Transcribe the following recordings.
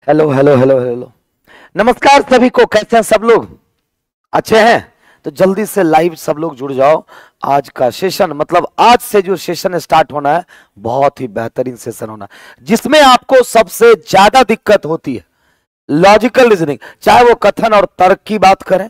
Hello hello hello hello. नमस्कार सभी को, कैसे हैं सब लोग? अच्छे हैं? तो जल्दी से लाइव सब लोग जुड़ जाओ। आज का सेशन मतलब आज से जो सेशन स्टार्ट होना है बहुत ही बेहतरीन सेशन होना है, जिसमें आपको सबसे ज्यादा दिक्कत होती है लॉजिकल रीजनिंग। चाहे वो कथन और तर्क की बात करें,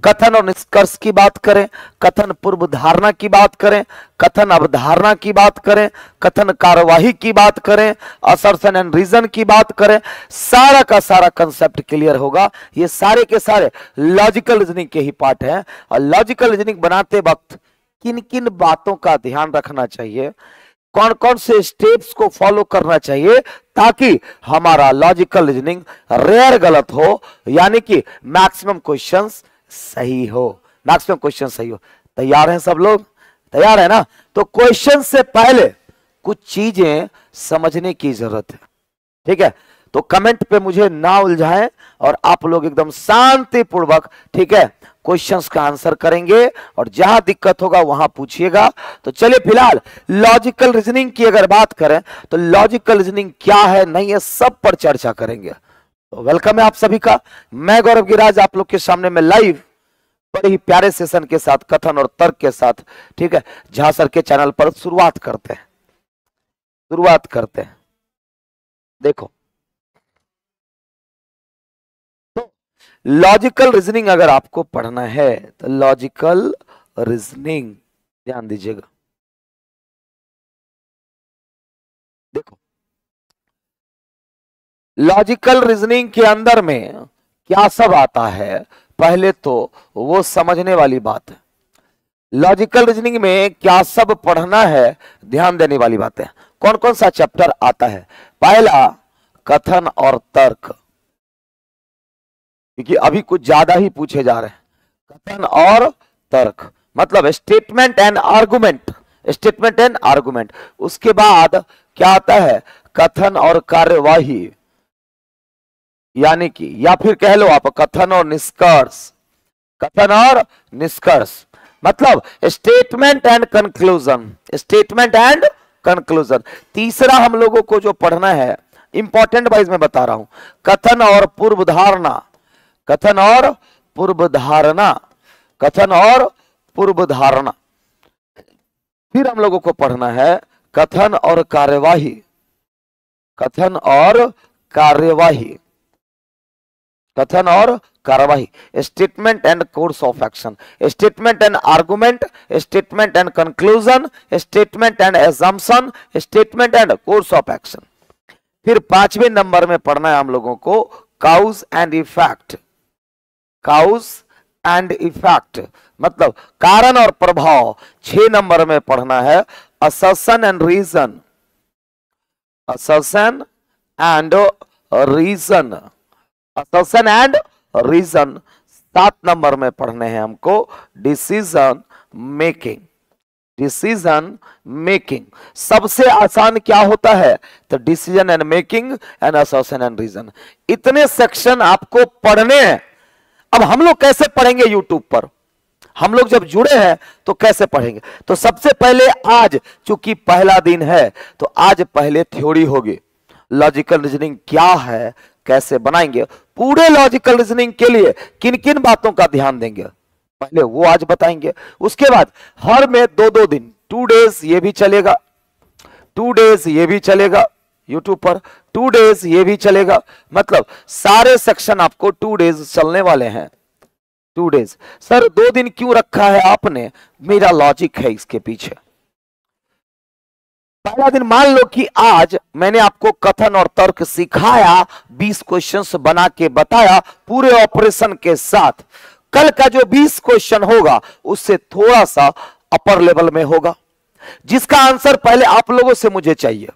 कथन और निष्कर्ष की बात करें, कथन पूर्व धारणा की बात करें, कथन अवधारणा की बात करें, कथन कार्यवाही की बात करें, असर्शन एंड रीजन की बात करें, सारा का सारा कंसेप्ट क्लियर होगा। ये सारे के सारे लॉजिकल रीजनिंग के ही पार्ट हैं। और लॉजिकल रीजनिंग बनाते वक्त किन किन बातों का ध्यान रखना चाहिए, कौन कौन से स्टेप्स को फॉलो करना चाहिए ताकि हमारा लॉजिकल रीजनिंग रेयर गलत हो, यानी कि मैक्सिमम क्वेश्चंस सही हो, मैक्सिमम क्वेश्चन सही हो। तैयार हैं सब लोग? तैयार है ना? तो क्वेश्चन से पहले कुछ चीजें समझने की जरूरत है, ठीक है? तो कमेंट पे मुझे ना उलझाएं और आप लोग एकदम शांतिपूर्वक, ठीक है, क्वेश्चंस का आंसर करेंगे और जहां दिक्कत होगा वहां पूछिएगा। तो चलिए फिलहाल लॉजिकल रीजनिंग की अगर बात करें तो लॉजिकल रीजनिंग क्या है नहीं है सब पर चर्चा करेंगे। तो वेलकम है आप सभी का। मैं गौरव गिराज आप लोग के सामने में लाइव बड़े ही प्यारे सेशन के साथ, कथन और तर्क के साथ, ठीक है, झा सर के चैनल पर शुरुआत करते हैं। देखो, लॉजिकल रीजनिंग अगर आपको पढ़ना है तो लॉजिकल रीजनिंग ध्यान दीजिएगा। देखो, लॉजिकल रीजनिंग के अंदर में क्या सब आता है, पहले तो वो समझने वाली बात है। लॉजिकल रीजनिंग में क्या सब पढ़ना है, ध्यान देने वाली बात है। कौन कौन सा चैप्टर आता है? पहला कथन और तर्क, क्योंकि अभी कुछ ज्यादा ही पूछे जा रहे हैं। कथन और तर्क मतलब statement and argument, statement and argument. उसके बाद क्या आता है? कथन और कार्यवाही, यानी कि या फिर कह लो आप कथन और निष्कर्ष। कथन और निष्कर्ष मतलब statement and conclusion, statement and conclusion. तीसरा हम लोगों को जो पढ़ना है, इंपॉर्टेंट वाइज मैं बता रहा हूं, कथन और पूर्व धारणा, कथन और पूर्व धारणा, कथन और पूर्व धारणा। फिर हम लोगों को पढ़ना है कथन और कार्यवाही, कथन और कार्यवाही, कथन और कार्यवाही, statement and course of action, statement and argument, statement and conclusion, statement and assumption, statement and course of action. फिर 5वें नंबर में पढ़ना है हम लोगों को cause and effect, cause and effect मतलब कारण और प्रभाव। 6 नंबर में पढ़ना है assertion and reason, assertion and reason, assertion and reason. 7 number में पढ़ने हैं हमको डिसीजन मेकिंग, डिसीजन मेकिंग। सबसे आसान क्या होता है? तो decision and making and assertion and reason. इतने सेक्शन आपको पढ़ने हैं। अब हम लोग कैसे पढ़ेंगे? यूट्यूब पर हम लोग जब जुड़े हैं तो कैसे पढ़ेंगे? तो सबसे पहले आज चूंकि पहला दिन है तो आज पहले थ्योरी होगी, लॉजिकल रीजनिंग क्या है, कैसे बनाएंगे, पूरे लॉजिकल रीजनिंग के लिए किन किन बातों का ध्यान देंगे पहले वो आज बताएंगे। उसके बाद हर में 2-2 दिन, 2 डेज ये भी चलेगा, 2 डेज ये भी चलेगा यूट्यूब पर, 2 डेज ये भी चलेगा। मतलब सारे सेक्शन आपको 2 डेज चलने वाले हैं। 2 डेज सर 2 दिन क्यों रखा है आपने? मेरा लॉजिक है इसके पीछे। पहला दिन मान लो कि आज मैंने आपको कथन और तर्क सिखाया, 20 क्वेश्चंस बना के बताया पूरे ऑपरेशन के साथ। कल का जो 20 क्वेश्चन होगा उससे थोड़ा सा अपर लेवल में होगा, जिसका आंसर पहले आप लोगों से मुझे चाहिए।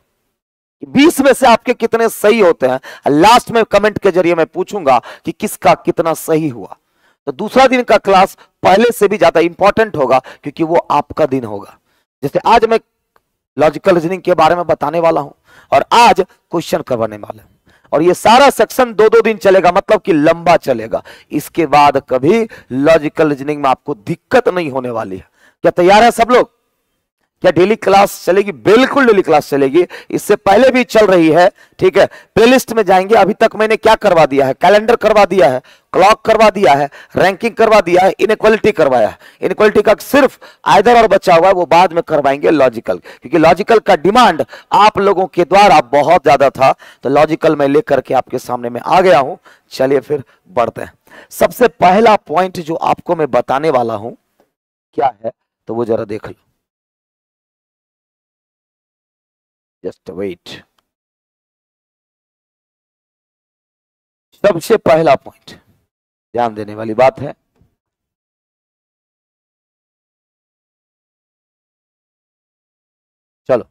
20 में से आपके कितने सही होते हैं, लास्ट में कमेंट के जरिए मैं पूछूंगा कि किसका कितना सही हुआ। तो दूसरा दिन का क्लास पहले से भी ज्यादा इंपॉर्टेंट होगा क्योंकि वो आपका दिन होगा। जैसे आज मैं लॉजिकल रीजनिंग के बारे में बताने वाला हूं और आज क्वेश्चन करवाने वाला हूं, और ये सारा सेक्शन 2-2 दिन चलेगा, मतलब कि लंबा चलेगा। इसके बाद कभी लॉजिकल रीजनिंग में आपको दिक्कत नहीं होने वाली है। क्या तैयार है सब लोग? क्या डेली क्लास चलेगी? बिल्कुल डेली क्लास चलेगी, इससे पहले भी चल रही है। ठीक है, प्लेलिस्ट में जाएंगे। अभी तक मैंने क्या करवा दिया है? कैलेंडर करवा दिया है, क्लॉक करवा दिया है, रैंकिंग करवा दिया है, इनइक्वालिटी करवाया है। इनइक्वालिटी का सिर्फ आइदर और बचा हुआ है, वो बाद में करवाएंगे लॉजिकल, क्योंकि लॉजिकल का डिमांड आप लोगों के द्वारा बहुत ज्यादा था, तो लॉजिकल मैं लेकर के आपके सामने में आ गया हूं। चलिए फिर बढ़ते हैं। सबसे पहला पॉइंट जो आपको मैं बताने वाला हूं क्या है, तो वो जरा देख लो। Just wait. सबसे पहला पॉइंट ध्यान देने वाली बात है, चलो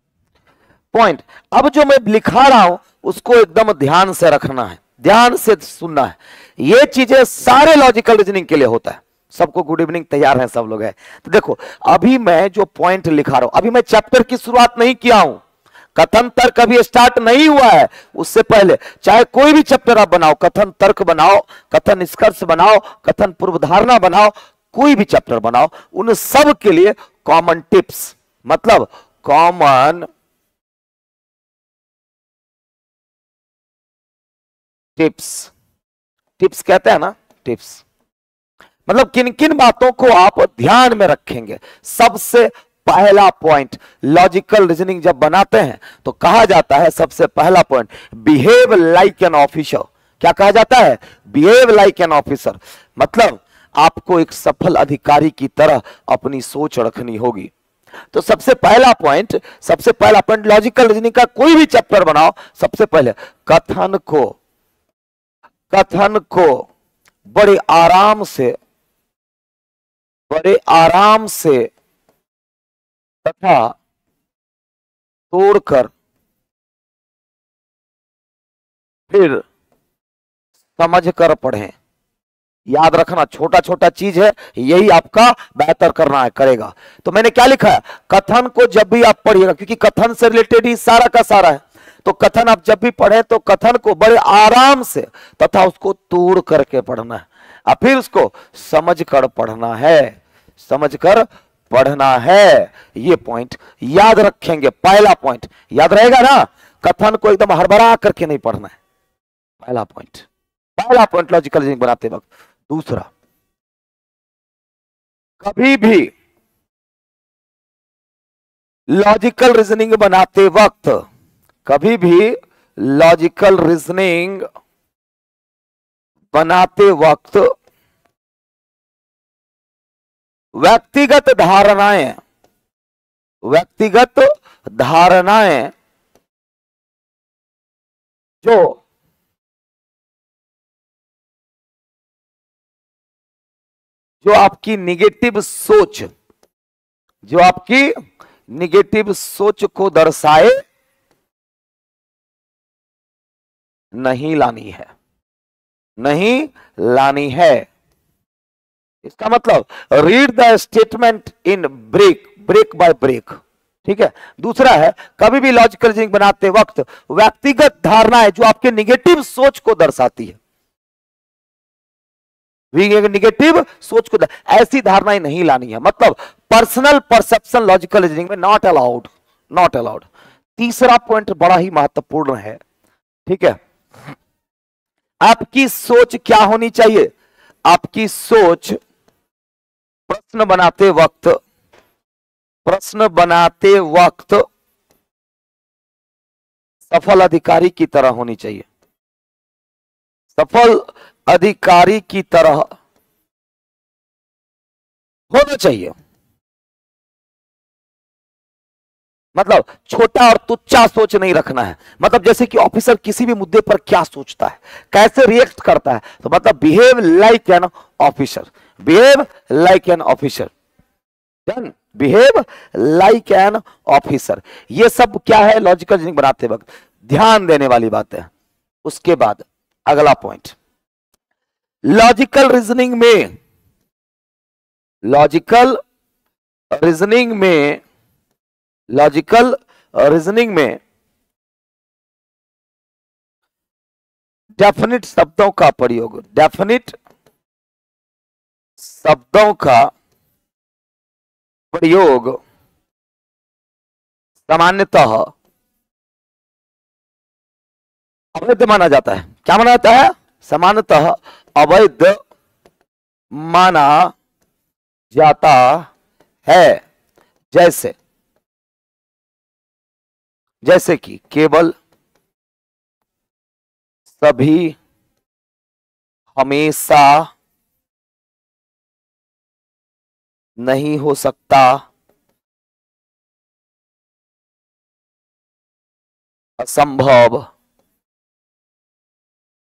पॉइंट। अब जो मैं लिखा रहा हूं उसको एकदम ध्यान से रखना है, ध्यान से सुनना है। ये चीजें सारे लॉजिकल रीजनिंग के लिए होता है। सबको गुड इवनिंग, तैयार हैं सब लोग? है तो देखो, अभी मैं जो पॉइंट लिखा रहा हूं, अभी मैं चैप्टर की शुरुआत नहीं किया हूं, कथन तर्क अभी स्टार्ट नहीं हुआ है। उससे पहले चाहे कोई भी चैप्टर आप बनाओ, कथन तर्क बनाओ, कथन निष्कर्ष बनाओ, कथन पूर्वधारणा बनाओ, कोई भी चैप्टर बनाओ, उन सब के लिए कॉमन टिप्स, मतलब कॉमन टिप्स, टिप्स कहते हैं ना, टिप्स मतलब किन किन बातों को आप ध्यान में रखेंगे। सबसे पहला पॉइंट, लॉजिकल रीजनिंग जब बनाते हैं तो कहा जाता है, सबसे पहला point, behave like an officer. क्या कहा जाता है? बिहेव लाइक एन ऑफिसर, मतलब आपको एक सफल अधिकारी की तरह अपनी सोच रखनी होगी। तो सबसे पहला पॉइंट, सबसे पहला पॉइंट, लॉजिकल रीजनिंग का कोई भी चैप्टर बनाओ, सबसे पहले कथन को बड़े आराम से, बड़े आराम से तथा तोड़कर फिर समझकर पढ़ें। याद रखना, छोटा छोटा चीज है, यही आपका बेहतर करना है, करेगा। तो मैंने क्या लिखा है? कथन को जब भी आप पढ़िएगा, क्योंकि कथन से रिलेटेड ही सारा का सारा है, तो कथन आप जब भी पढ़ें तो कथन को बड़े आराम से तथा उसको तोड़ करके पढ़ना है, और फिर उसको समझकर पढ़ना है, समझकर पढ़ना है। ये पॉइंट याद रखेंगे, पहला पॉइंट याद रहेगा ना। कथन को एकदम हड़बड़ा करके नहीं पढ़ना है, पहला पॉइंट, पहला पॉइंट लॉजिकल रीजनिंग बनाते वक्त। दूसरा, कभी भी लॉजिकल रीजनिंग बनाते वक्त, कभी भी लॉजिकल रीजनिंग बनाते वक्त व्यक्तिगत धारणाएं, व्यक्तिगत धारणाएं जो आपकी निगेटिव सोच, जो आपकी निगेटिव सोच को दर्शाए, नहीं लानी है, नहीं लानी है। इसका मतलब read the statement in break, break by break. ठीक है। दूसरा है, कभी भी लॉजिकल रीजनिंग बनाते वक्त व्यक्तिगत धारणाएं जो आपके निगेटिव सोच को दर्शाती है, निगेटिव सोच को ऐसी धारणाएं नहीं लानी है, मतलब पर्सनल परसेप्शन लॉजिकल रीजनिंग में नॉट अलाउड, नॉट अलाउड। तीसरा पॉइंट बड़ा ही महत्वपूर्ण है। ठीक है, आपकी सोच क्या होनी चाहिए? आपकी सोच प्रश्न बनाते वक्त, प्रश्न बनाते वक्त सफल अधिकारी की तरह होनी चाहिए, सफल अधिकारी की तरह होना चाहिए। मतलब छोटा और तुच्चा सोच नहीं रखना है, मतलब जैसे कि ऑफिसर किसी भी मुद्दे पर क्या सोचता है, कैसे रिएक्ट करता है, तो मतलब behave like an officer, behave like an officer, done, behave like an officer. ये सब क्या है लॉजिकल रीजनिंग बनाते वक्त ध्यान देने वाली बात है। उसके बाद अगला पॉइंट, लॉजिकल रीजनिंग में, लॉजिकल रीजनिंग में, लॉजिकल रीजनिंग में डेफिनिट शब्दों का प्रयोग, डेफिनिट शब्दों का प्रयोग सामान्यतः अवैध माना जाता है। क्या माना जाता है? सामान्यतः अवैध माना जाता है। जैसे जैसे कि केवल, सभी, हमेशा, नहीं हो सकता, असंभव,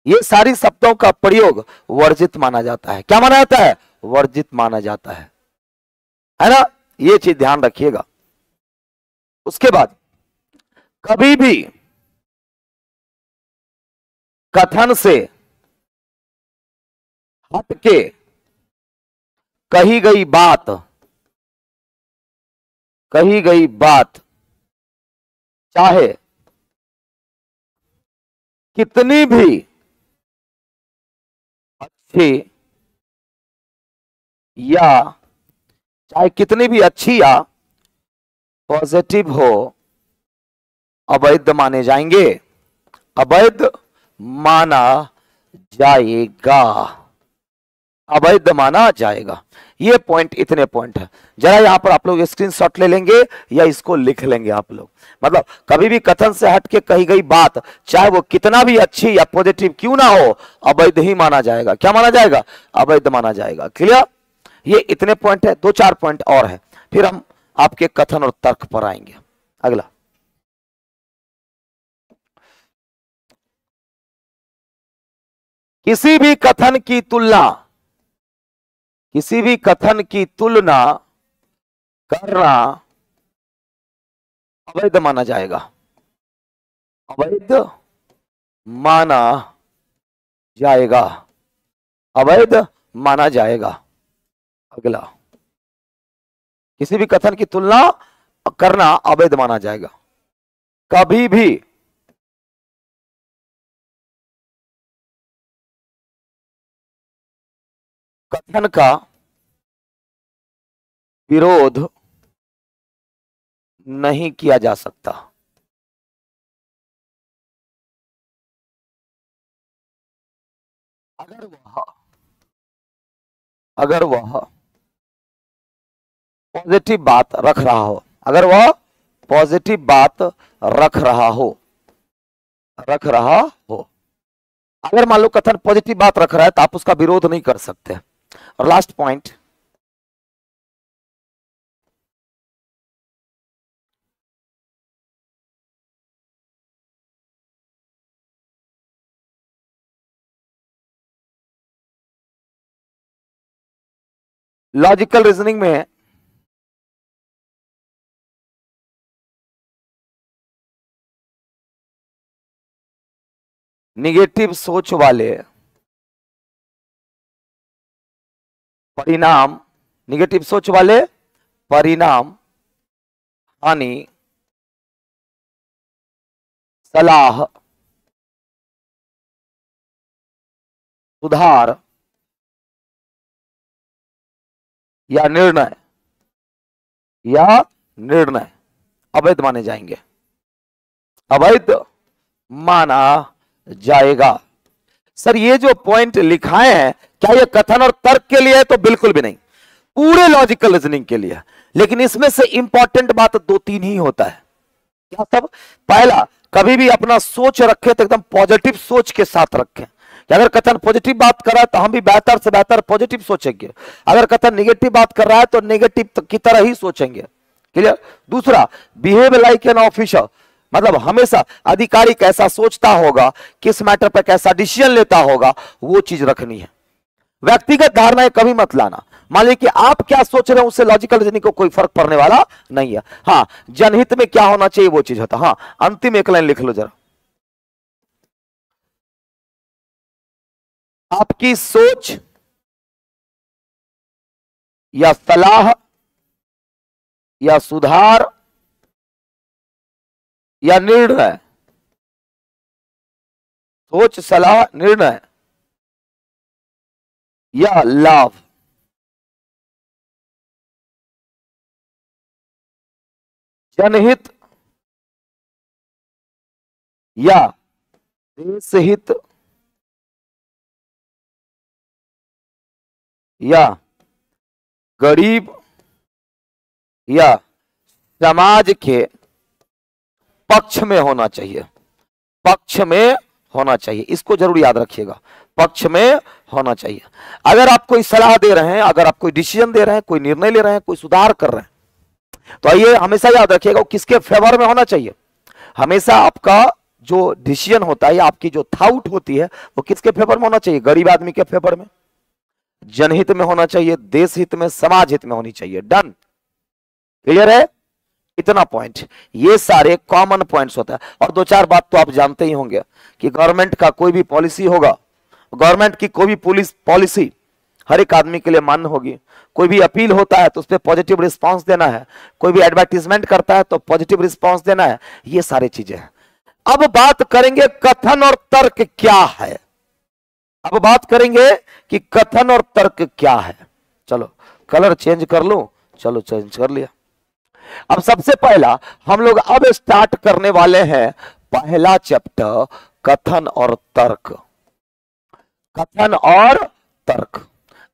ये सारी शब्दों का प्रयोग वर्जित माना जाता है। क्या माना जाता है? वर्जित माना जाता है ना? ये चीज ध्यान रखिएगा। उसके बाद कभी भी कथन से हटके कही गई बात, कही गई बात चाहे कितनी भी अच्छी या चाहे कितनी भी अच्छी या पॉजिटिव हो, अवैध माने जाएंगे, अवैध माना जाएगा, अवैध माना जाएगा। ये पॉइंट, इतने पॉइंट है। जरा यहां पर आप लोग स्क्रीनशॉट ले लेंगे या इसको लिख लेंगे आप लोग। मतलब कभी भी कथन से हटके कही गई बात, चाहे वो कितना भी अच्छी या पॉजिटिव क्यों ना हो, अवैध ही माना जाएगा। क्या माना जाएगा? अवैध माना जाएगा। क्लियर? ये इतने पॉइंट है। 2-4 पॉइंट और है, फिर हम आपके कथन और तर्क पर आएंगे। अगला, किसी भी कथन की तुलना, किसी भी कथन की तुलना करना अवैध माना जाएगा, अवैध माना जाएगा, अवैध माना जाएगा। अगला, किसी भी कथन की तुलना करना अवैध माना जाएगा। कभी भी कथन का विरोध नहीं किया जा सकता। अगर वह पॉजिटिव बात रख रहा हो, अगर वह पॉजिटिव बात रख रहा हो, रख रहा हो, अगर मान लो कथन पॉजिटिव बात रख रहा है तो आप उसका विरोध नहीं कर सकते। और लास्ट पॉइंट, लॉजिकल रीजनिंग में निगेटिव सोच वाले परिणाम, निगेटिव सोच वाले परिणाम हानि, सलाह, सुधार या निर्णय, या निर्णय अवैध माने जाएंगे, अवैध माना जाएगा। सर ये जो पॉइंट लिखाए हैं, क्या ये कथन और तर्क के लिए है? तो बिल्कुल भी नहीं, पूरे लॉजिकल रीजनिंग के लिए। लेकिन इसमें से इंपॉर्टेंट बात 2-3 ही होता है। क्या सब? पहला, कभी भी अपना सोच रखे तो एकदम पॉजिटिव सोच के साथ रखें कि अगर कथन पॉजिटिव बात कर रहा है तो हम भी बेहतर से बेहतर पॉजिटिव सोचेंगे, अगर कथन निगेटिव बात कर रहा है तो निगेटिव की तरह ही सोचेंगे। क्लियर? दूसरा, बिहेव लाइक एन ऑफिसर, मतलब हमेशा अधिकारी कैसा सोचता होगा, किस मैटर पर कैसा डिसीजन लेता होगा, वो चीज रखनी है। व्यक्तिगत धारणाएं कभी मत लाना। मान लीजिए कि आप क्या सोच रहे हैं उससे लॉजिकल रीजनिंग को कोई फर्क पड़ने वाला नहीं है। हाँ, जनहित में क्या होना चाहिए वो चीज होता। हाँ, अंतिम एक लाइन लिख लो जरा, आपकी सोच या सलाह या सुधार या निर्णय, सोच, सलाह, निर्णय या लाभ जनहित या देश हित या गरीब या समाज के पक्ष में होना चाहिए, पक्ष में होना चाहिए। इसको जरूर याद रखिएगा, पक्ष में होना चाहिए। अगर आप कोई सलाह दे रहे हैं, अगर आप कोई डिसीजन दे रहे हैं, कोई निर्णय ले रहे हैं, कोई सुधार कर रहे हैं, तो ये हमेशा याद रखिएगा वो किसके फेवर में होना चाहिए। हमेशा आपका जो डिसीजन होता है या आपकी जो थॉट होती है वो किसके फेवर में होना चाहिए? गरीब आदमी के फेवर में, जनहित में होना चाहिए, देश हित में, समाज हित में होनी चाहिए। डन, क्लियर है? इतना पॉइंट, ये सारे कॉमन पॉइंट्स होता है। और दो चार बात तो आप जानते ही होंगे कि गवर्नमेंट का कोई भी पॉलिसी होगा, गवर्नमेंट की कोई भी पुलिस पॉलिसी हर एक आदमी के लिए मान्य होगी। कोई भी अपील होता है तो उस पर पॉजिटिव रिस्पांस देना है, कोई भी एडवर्टीजमेंट करता है तो पॉजिटिव रिस्पांस देना है, ये सारी चीजें हैं। अब बात करेंगे कथन और तर्क क्या है। अब बात करेंगे कि कथन और तर्क क्या है। चलो कलर चेंज कर लो, चलो चेंज कर लिया। अब सबसे पहला हम लोग अब स्टार्ट करने वाले हैं पहला चैप्टर, कथन और तर्क। कथन और तर्क।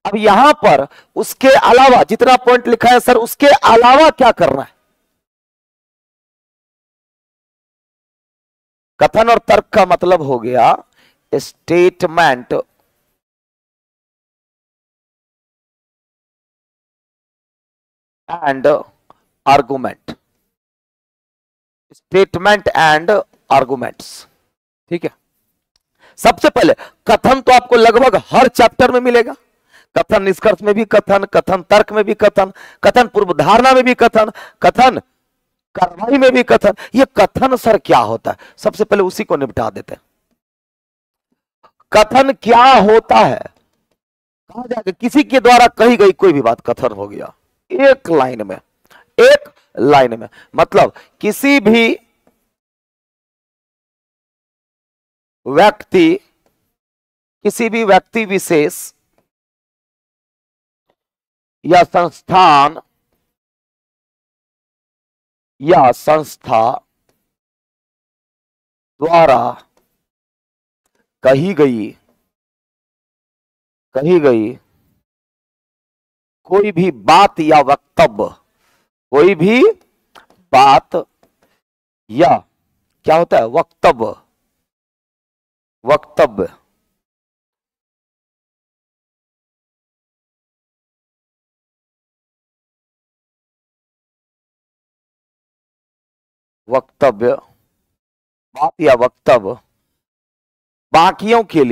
अब यहां पर उसके अलावा जितना पॉइंट लिखा है सर, उसके अलावा क्या करना है? कथन और तर्क का मतलब हो गया statement and argument, statement and arguments. ठीक है, सबसे पहले कथन तो आपको लगभग हर चैप्टर में मिलेगा। कथन निष्कर्ष में भी कथन, कथन तर्क में भी कथन, कथन पूर्व धारणा में भी कथन, कथन कार्रवाई में भी कथन। ये कथन सर क्या होता है, सबसे पहले उसी को निपटा देते हैं। कथन क्या होता है? कहा जाएगा किसी के द्वारा कही गई कोई भी बात कथन हो गया। एक लाइन में, एक लाइन में मतलब किसी भी व्यक्ति विशेष या संस्थान या संस्था द्वारा कही गई कोई भी बात या वक्तव्य, कोई भी बात या क्या होता है? वक्तव्य, वक्तव्य वक्तव्य, बात या वक्तव्य बाकियों के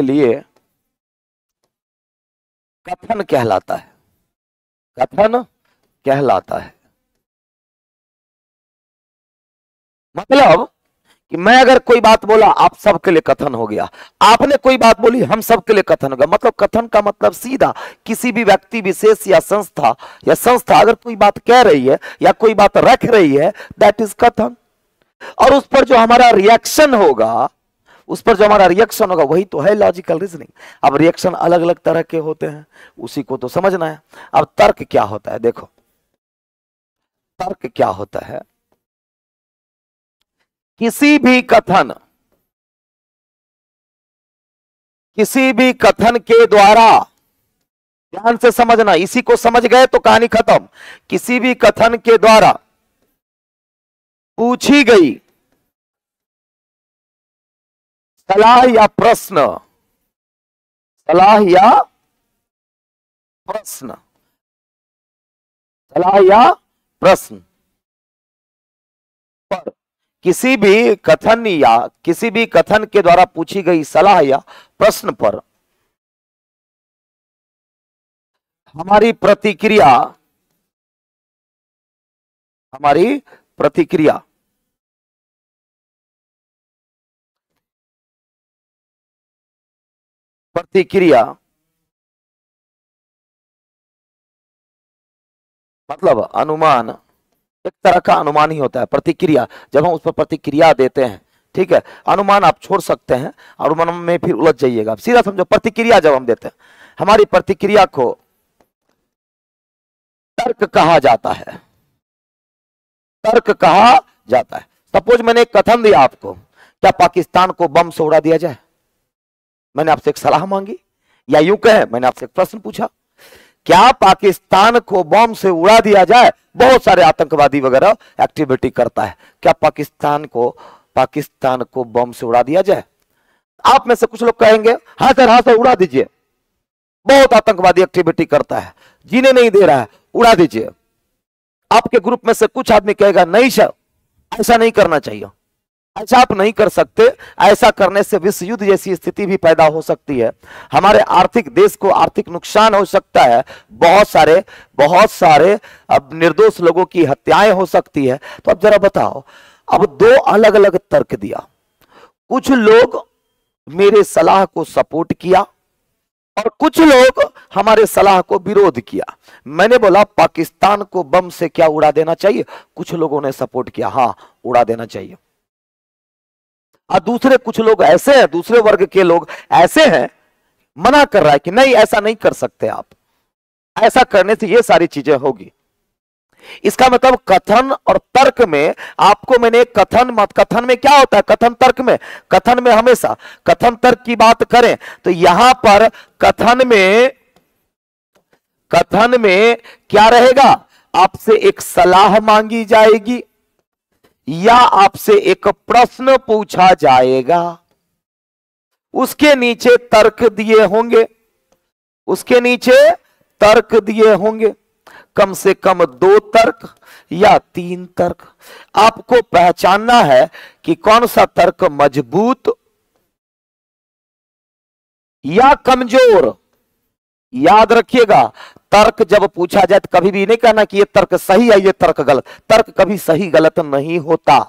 लिए कथन कहलाता है, कथन कहलाता है। मतलब कि मैं अगर कोई बात बोला आप सबके लिए कथन हो गया, आपने कोई बात बोली हम सबके लिए कथन हो गया। मतलब कथन का मतलब सीधा किसी भी व्यक्ति विशेष या संस्था अगर कोई बात कह रही है या कोई बात रख रही है, दैट इज कथन। और उस पर जो हमारा रिएक्शन होगा, वही तो है लॉजिकल रीजनिंग। अब रिएक्शन अलग अलग तरह के होते हैं, उसी को तो समझना है। अब तर्क क्या होता है? देखो तर्क क्या होता है, किसी भी कथन के द्वारा, ध्यान से समझना, इसी को समझ गए तो कहानी खत्म। किसी भी कथन के द्वारा पूछी गई सलाह या प्रश्न पर किसी भी कथन के द्वारा पूछी गई सलाह या प्रश्न पर हमारी प्रतिक्रिया मतलब अनुमान, एक तरह का अनुमान ही होता है प्रतिक्रिया। जब हम उस पर प्रतिक्रिया देते हैं, ठीक है, अनुमान आप छोड़ सकते हैं, अनुमान में फिर उलझ जाइएगा। सीधा समझो, प्रतिक्रिया जब हम देते हैं, हमारी प्रतिक्रिया को तर्क कहा जाता है, तर्क कहा जाता है। सपोज मैंने एक कथन दिया आपको, क्या पाकिस्तान को बम से उड़ा दिया जाए? मैंने आपसे एक सलाह मांगी, या यूं कहें मैंने आपसे एक प्रश्न पूछा, क्या पाकिस्तान को बम से उड़ा दिया जाए? बहुत सारे आतंकवादी वगैरह एक्टिविटी करता है, क्या पाकिस्तान को बम से उड़ा दिया जाए? आप में से कुछ लोग कहेंगे हाँ सर, हाँ सर, उड़ा दीजिए, बहुत आतंकवादी एक्टिविटी करता है, जीने नहीं दे रहा है, उड़ा दीजिए। आपके ग्रुप में से कुछ आदमी कहेगा नहीं सर, ऐसा नहीं करना चाहिए, ऐसा आप नहीं कर सकते, ऐसा करने से विश्व युद्ध जैसी स्थिति भी पैदा हो सकती है, हमारे आर्थिक देश को आर्थिक नुकसान हो सकता है, बहुत सारे अब निर्दोष लोगों की हत्याएं हो सकती है। तो अब जरा बताओ, अब दो अलग अलग तर्क दिया, कुछ लोग मेरे सलाह को सपोर्ट किया और कुछ लोग हमारे सलाह को विरोध किया। मैंने बोला पाकिस्तान को बम से क्या उड़ा देना चाहिए? कुछ लोगों ने सपोर्ट किया, हां उड़ा देना चाहिए। और दूसरे कुछ लोग ऐसे हैं, दूसरे वर्ग के लोग ऐसे हैं, मना कर रहा है कि नहीं ऐसा नहीं कर सकते आप, ऐसा करने से ये सारी चीजें होगी। इसका मतलब कथन और तर्क में आपको मैंने कथन में क्या होता है, कथन तर्क में, कथन में हमेशा कथन तर्क की बात करें तो यहां पर कथन में क्या रहेगा, आपसे एक सलाह मांगी जाएगी या आपसे एक प्रश्न पूछा जाएगा, उसके नीचे तर्क दिए होंगे, उसके नीचे तर्क दिए होंगे, कम से कम 2 तर्क या 3 तर्क। आपको पहचानना है कि कौन सा तर्क मजबूत या कमजोर। याद रखिएगा, तर्क जब पूछा जाए तो कभी भी नहीं कहना कि ये तर्क सही है, ये तर्क गलत। तर्क कभी सही गलत नहीं होता।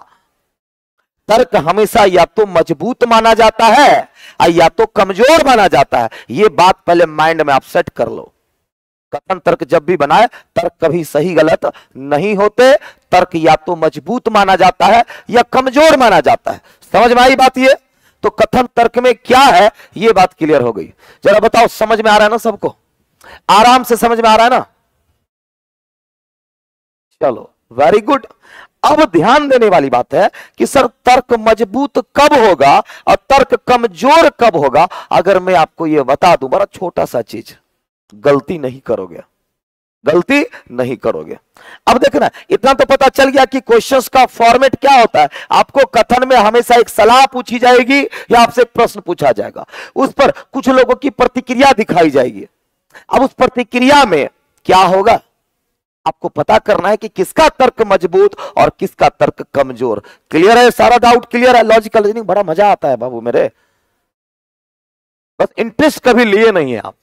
तर्क हमेशा या तो मजबूत माना जाता है या तो कमजोर माना जाता है। ये बात पहले माइंड में आप सेट कर लो। कथन तर्क जब भी बनाए, तर्क कभी सही गलत नहीं होते। तर्क या तो मजबूत माना जाता है या कमजोर माना जाता है। समझ में आई बात? ये तो कथन तर्क में क्या है, ये बात क्लियर हो गई। जरा बताओ, समझ में आ रहा है ना सबको? आराम से समझ में आ रहा है ना? चलो वेरी गुड। अब ध्यान देने वाली बात है कि सर तर्क मजबूत कब होगा और तर्क कमजोर कब होगा। अगर मैं आपको यह बता दूं, बड़ा छोटा सा चीज, गलती नहीं करोगे, गलती नहीं करोगे। अब देखना, इतना तो पता चल गया कि क्वेश्चंस का फॉर्मेट क्या होता है। आपको कथन में हमेशा एक सलाह पूछी जाएगी या आपसे एक प्रश्न पूछा जाएगा, उस पर कुछ लोगों की प्रतिक्रिया दिखाई जाएगी। अब उस प्रतिक्रिया में क्या होगा, आपको पता करना है कि किसका तर्क मजबूत और किसका तर्क कमजोर। क्लियर है? सारा डाउट क्लियर है? लॉजिकल रीजनिंग बड़ा मजा आता है बाबू मेरे, बस इंटरेस्ट कभी लिए नहीं है आप,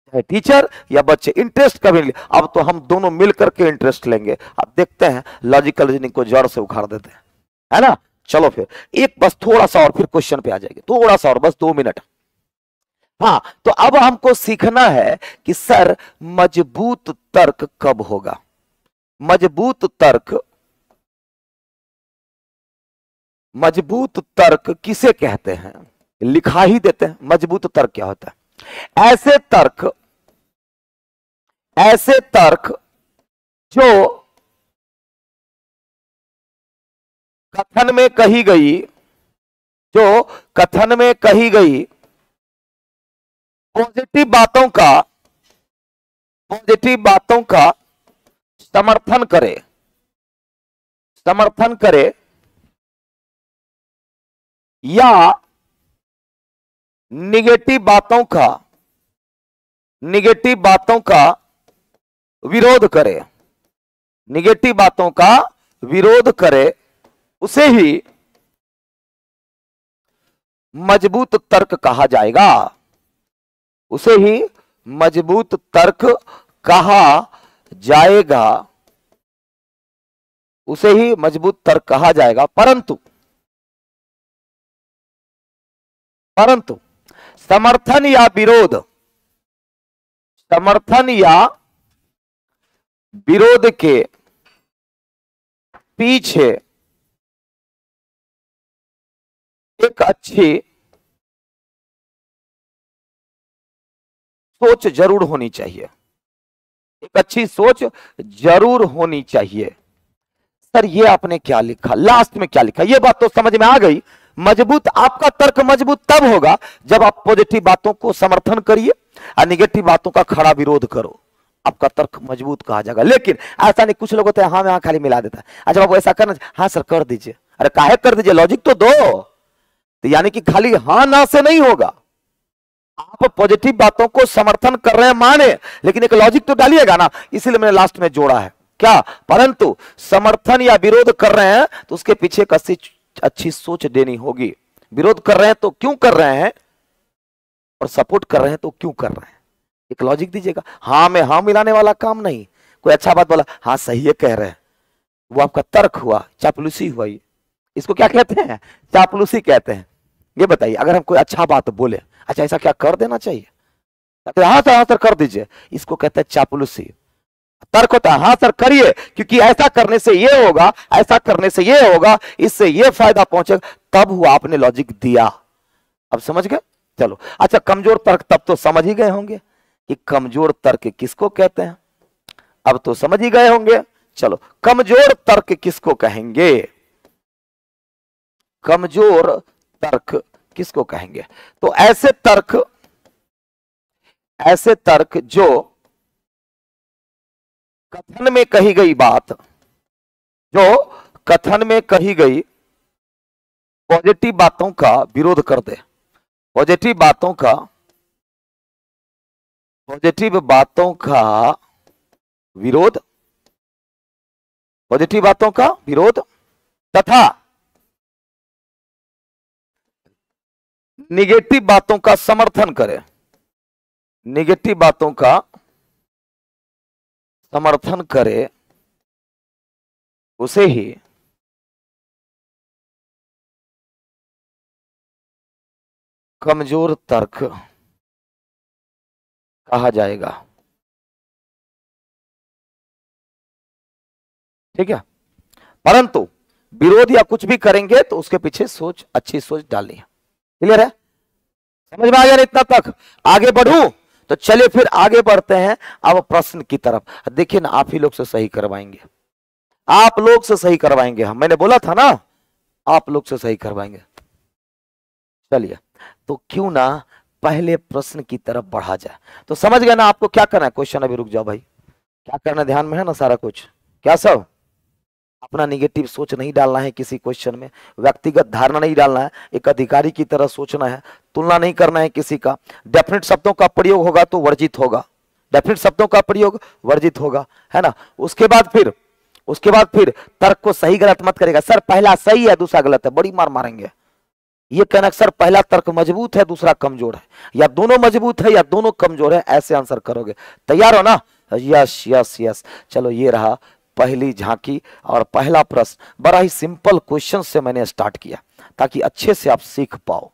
चाहे टीचर या बच्चे, इंटरेस्ट कभी नहीं। अब तो हम दोनों मिलकर के इंटरेस्ट लेंगे। अब देखते हैं लॉजिकल रीजनिंग को जड़ से उखाड़ देते हैं, है ना? चलो फिर एक बस थोड़ा सा और फिर क्वेश्चन पे आ जाएंगे, थोड़ा सा और, बस 2 मिनट। हाँ, तो अब हमको सीखना है कि सर मजबूत तर्क कब होगा। मजबूत तर्क किसे कहते हैं, लिखा ही देते हैं। मजबूत तर्क क्या होता है? ऐसे तर्क जो कथन में कही गई पॉजिटिव बातों का समर्थन करे या निगेटिव बातों का विरोध करे, उसे ही मजबूत तर्क कहा जाएगा। परंतु समर्थन या विरोध के पीछे एक अच्छी सोच जरूर होनी चाहिए। सर ये आपने क्या लिखा, लास्ट में क्या लिखा, ये बात तो समझ में आ गई। मजबूत, आपका तर्क मजबूत तब होगा जब आप पॉजिटिव बातों को समर्थन करिए और निगेटिव बातों का खड़ा विरोध करो, आपका तर्क मजबूत कहा जाएगा। लेकिन ऐसा नहीं, कुछ लोग होते हैं हाँ में हाँ खाली मिला देता है। अच्छा बाबू ऐसा करना, हाँ सर कर दीजिए। अरे काहे कर दीजिए, लॉजिक तो दो। तो यानी कि खाली हाँ ना से नहीं होगा, आप पॉजिटिव बातों को समर्थन कर रहे हैं माने, लेकिन एक लॉजिक तो डालिएगा ना। इसीलिए मैंने लास्ट में जोड़ा है क्या, परंतु समर्थन या विरोध कर रहे हैं तो उसके पीछे एक अच्छी सोच देनी होगी। विरोध कर रहे हैं तो क्यों कर रहे हैं, और सपोर्ट कर रहे हैं तो क्यों कर रहे हैं, एक लॉजिक दीजिएगा। हाँ में हाँ मिलाने वाला काम नहीं। कोई अच्छा बात बोला, हाँ सही है कह रहे हैं, वो आपका तर्क हुआ, चापलूसी हुआ। ये इसको क्या कहते हैं, चापलूसी कहते हैं। ये बताइए, अगर हम कोई अच्छा बात बोले, अच्छा ऐसा क्या कर देना चाहिए, हाँ सर कर दीजिए, इसको कहते हैं चापलूसी। तर्क होता है हाँ सर करिए, क्योंकि ऐसा करने से ये होगा, ऐसा करने से ये होगा, इससे ये फायदा पहुंचेगा, तब हुआ आपने लॉजिक दिया। अब समझ गए, चलो। अच्छा कमजोर तर्क तब तो समझ ही गए होंगे कि कमजोर तर्क किसको कहते हैं, अब तो समझ ही गए होंगे। चलो कमजोर तर्क किसको कहेंगे, कमजोर तर्क किसको कहेंगे, तो ऐसे तर्क जो कथन में कही गई बात, जो कथन में कही गई पॉजिटिव बातों का विरोध कर दे, पॉजिटिव बातों का विरोध, पॉजिटिव बातों का विरोध तथा निगेटिव बातों का समर्थन करे, निगेटिव बातों का समर्थन करे, उसे ही कमजोर तर्क कहा जाएगा। ठीक है, परंतु विरोध या कुछ भी करेंगे तो उसके पीछे सोच, अच्छी सोच डालनी है। क्लियर है, समझ में आ गया इतना तक, आगे बढ़ूं तो चलिए फिर आगे बढ़ते हैं अब प्रश्न की तरफ। देखिए ना, आप ही लोग से सही करवाएंगे, आप लोग से सही करवाएंगे हम, मैंने बोला था ना आप लोग से सही करवाएंगे। चलिए तो क्यों ना पहले प्रश्न की तरफ बढ़ा जाए। तो समझ गए ना आपको क्या करना है, क्वेश्चन अभी रुक जाओ भाई, क्या करना है ध्यान में है ना सारा कुछ, क्या सब, अपना निगेटिव सोच नहीं डालना है किसी क्वेश्चन में, व्यक्तिगत धारणा नहीं डालना है, एक अधिकारी की तरह सोचना है, तुलना नहीं करना है किसी का, डेफिनेट शब्दों का प्रयोग होगा तो वर्जित होगा, डेफिनेट शब्दों का प्रयोग वर्जित होगा, है ना। उसके बाद फिर तर्क को सही गलत मत करेगा, सर पहला सही है दूसरा गलत है, बड़ी मार मारेंगे। ये कहना सर पहला तर्क मजबूत है दूसरा कमजोर है, या दोनों मजबूत है या दोनों कमजोर है, ऐसे आंसर करोगे। तैयार हो ना, यस यस यस। चलो ये रहा पहली झांकी और पहला प्रश्न, बड़ा ही सिंपल क्वेश्चन से मैंने स्टार्ट किया ताकि अच्छे से आप सीख पाओ,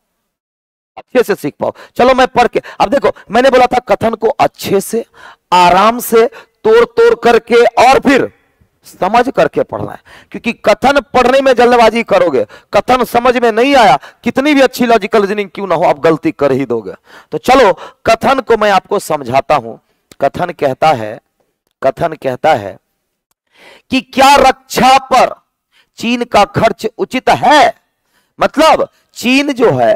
अच्छे से सीख पाओ। चलो मैं पढ़ के, अब देखो मैंने बोला था कथन को अच्छे से आराम से तोड़ तोड़ करके और फिर समझ करके पढ़ना है, क्योंकि कथन पढ़ने में जल्दबाजी करोगे, कथन समझ में नहीं आया, कितनी भी अच्छी लॉजिकल रीजनिंग क्यों ना हो आप गलती कर ही दोगे। तो चलो कथन को मैं आपको समझाता हूं। कथन कहता है कि क्या रक्षा पर चीन का खर्च उचित है, मतलब चीन जो है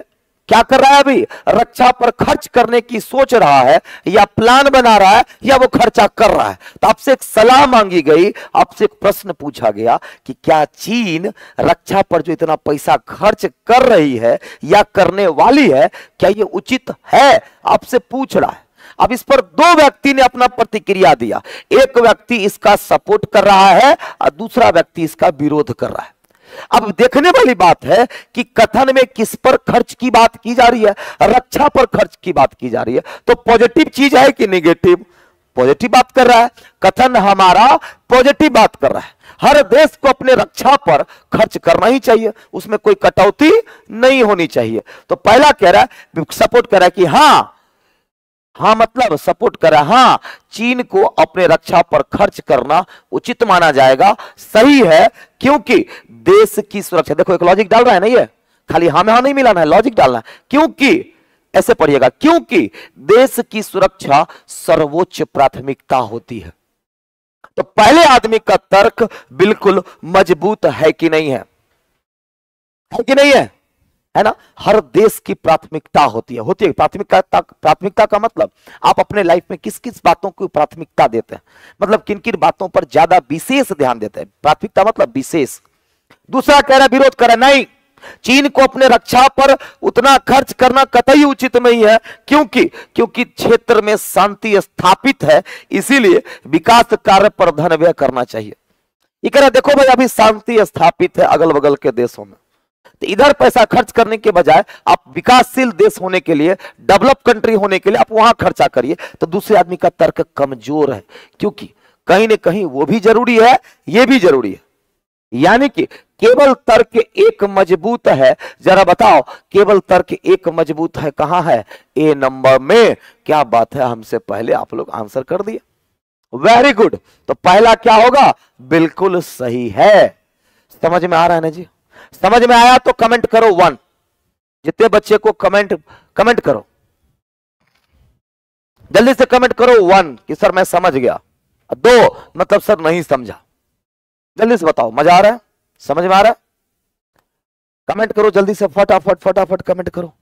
क्या कर रहा है, अभी रक्षा पर खर्च करने की सोच रहा है या प्लान बना रहा है या वो खर्चा कर रहा है। तो आपसे एक सलाह मांगी गई, आपसे एक प्रश्न पूछा गया कि क्या चीन रक्षा पर जो इतना पैसा खर्च कर रही है या करने वाली है, क्या ये उचित है, आपसे पूछ रहा है। अब इस पर दो व्यक्ति ने अपना प्रतिक्रिया दिया, एक व्यक्ति इसका सपोर्ट कर रहा है और दूसरा व्यक्ति इसका विरोध कर रहा है। अब देखने वाली बात है कि कथन में किस पर खर्च की बात की जा रही है, रक्षा पर खर्च की बात की जा रही है। तो पॉजिटिव चीज है कि नेगेटिव, पॉजिटिव बात कर रहा है, कथन हमारा पॉजिटिव बात कर रहा है। हर देश को अपने रक्षा पर खर्च करना ही चाहिए, उसमें कोई कटौती नहीं होनी चाहिए। तो पहला कह रहा है, सपोर्ट कर रहा है कि हाँ मतलब सपोर्ट कर रहा है, हाँ चीन को अपने रक्षा पर खर्च करना उचित माना जाएगा, सही है, क्योंकि देश की सुरक्षा, देखो एक लॉजिक डाल रहा है ना, ये खाली हाँ में हाँ नहीं मिलाना है, लॉजिक डालना है, क्योंकि ऐसे पढ़िएगा, क्योंकि देश की सुरक्षा सर्वोच्च प्राथमिकता होती है। तो पहले आदमी का तर्क बिल्कुल मजबूत है कि नहीं है कि नहीं है ना। हर देश की प्राथमिकता होती है प्राथमिकता का मतलब आप अपने लाइफ में किस किस बातों को प्राथमिकता देते हैं, मतलब किन किन बातों पर ज्यादा विशेष ध्यान देते हैं। प्राथमिकता मतलब विशेष। दूसरा कह रहा है, विरोध कर रहा है, नहीं, चीन को अपने रक्षा पर उतना खर्च करना कतई उचित नहीं है, क्योंकि क्षेत्र में शांति स्थापित है, इसीलिए विकास कार्य पर धन व्यय करना चाहिए। ये कह रहा है, देखो भाई अभी शांति स्थापित है अगल बगल के देशों में, तो इधर पैसा खर्च करने के बजाय आप विकासशील देश होने के लिए, डेवलप कंट्री होने के लिए आप वहां खर्चा करिए। तो दूसरे आदमी का तर्क कमजोर है, क्योंकि कहीं ना कहीं वो भी जरूरी है, ये भी जरूरी है। यानी कि केवल तर्क एक मजबूत है। जरा बताओ, केवल तर्क एक मजबूत है कहां है? ए नंबर में। क्या बात है, हमसे पहले आप लोग आंसर कर दिए, वेरी गुड। तो पहला क्या होगा? बिल्कुल सही है। समझ में आ रहा है ना जी? समझ में आया तो कमेंट करो 1। जितने बच्चे को कमेंट करो, जल्दी से कमेंट करो 1 कि सर मैं समझ गया, 2 मतलब सर नहीं समझा। जल्दी से बताओ, मजा आ रहा है, समझ में आ रहा है? कमेंट करो जल्दी से, फटाफट कमेंट करो।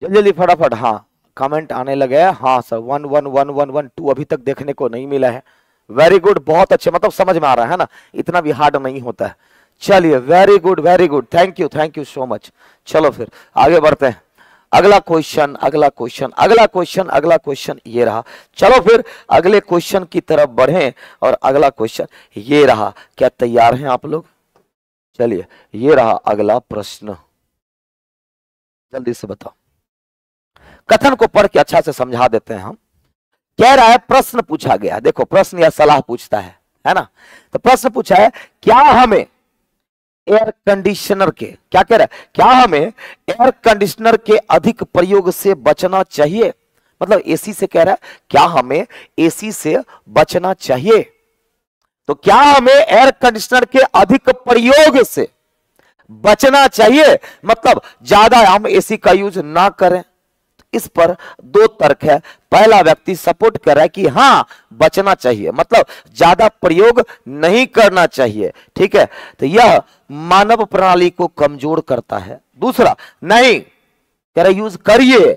जल्दी फटाफट। हाँ, कमेंट आने लगे हैं। हाँ सर, 1 1 1 1 1 2 अभी तक देखने को नहीं मिला है। वेरी गुड, बहुत अच्छे, मतलब समझ में आ रहा है ना, इतना भी हार्ड नहीं होता है। चलिए, very good, thank you so much. चलो फिर आगे बढ़ते हैं। अगला क्वेश्चन ये रहा। चलो फिर अगले क्वेश्चन की तरफ बढ़ें, और अगला क्वेश्चन ये रहा। क्या तैयार हैं आप लोग? चलिए, ये रहा अगला प्रश्न, जल्दी से बताओ। कथन को पढ़ के अच्छा से समझा देते हैं हम। कह रहा है, प्रश्न पूछा गया, देखो प्रश्न या सलाह पूछता है ना। तो प्रश्न पूछा है, क्या हमें एयर कंडीशनर के, क्या कह रहा है, क्या हमें एयर कंडीशनर के अधिक प्रयोग से बचना चाहिए? मतलब एसी से कह रहा है, क्या हमें एसी से बचना चाहिए? तो क्या हमें एयर कंडीशनर के अधिक प्रयोग से बचना चाहिए, मतलब ज्यादा हम एसी का यूज ना करें? इस पर 2 तर्क है। पहला व्यक्ति सपोर्ट कर रहा है कि हां बचना चाहिए, मतलब ज्यादा प्रयोग नहीं करना चाहिए, ठीक है, तो यह मानव प्रणाली को कमजोर करता है। दूसरा, नहीं कह रहा यूज करिए,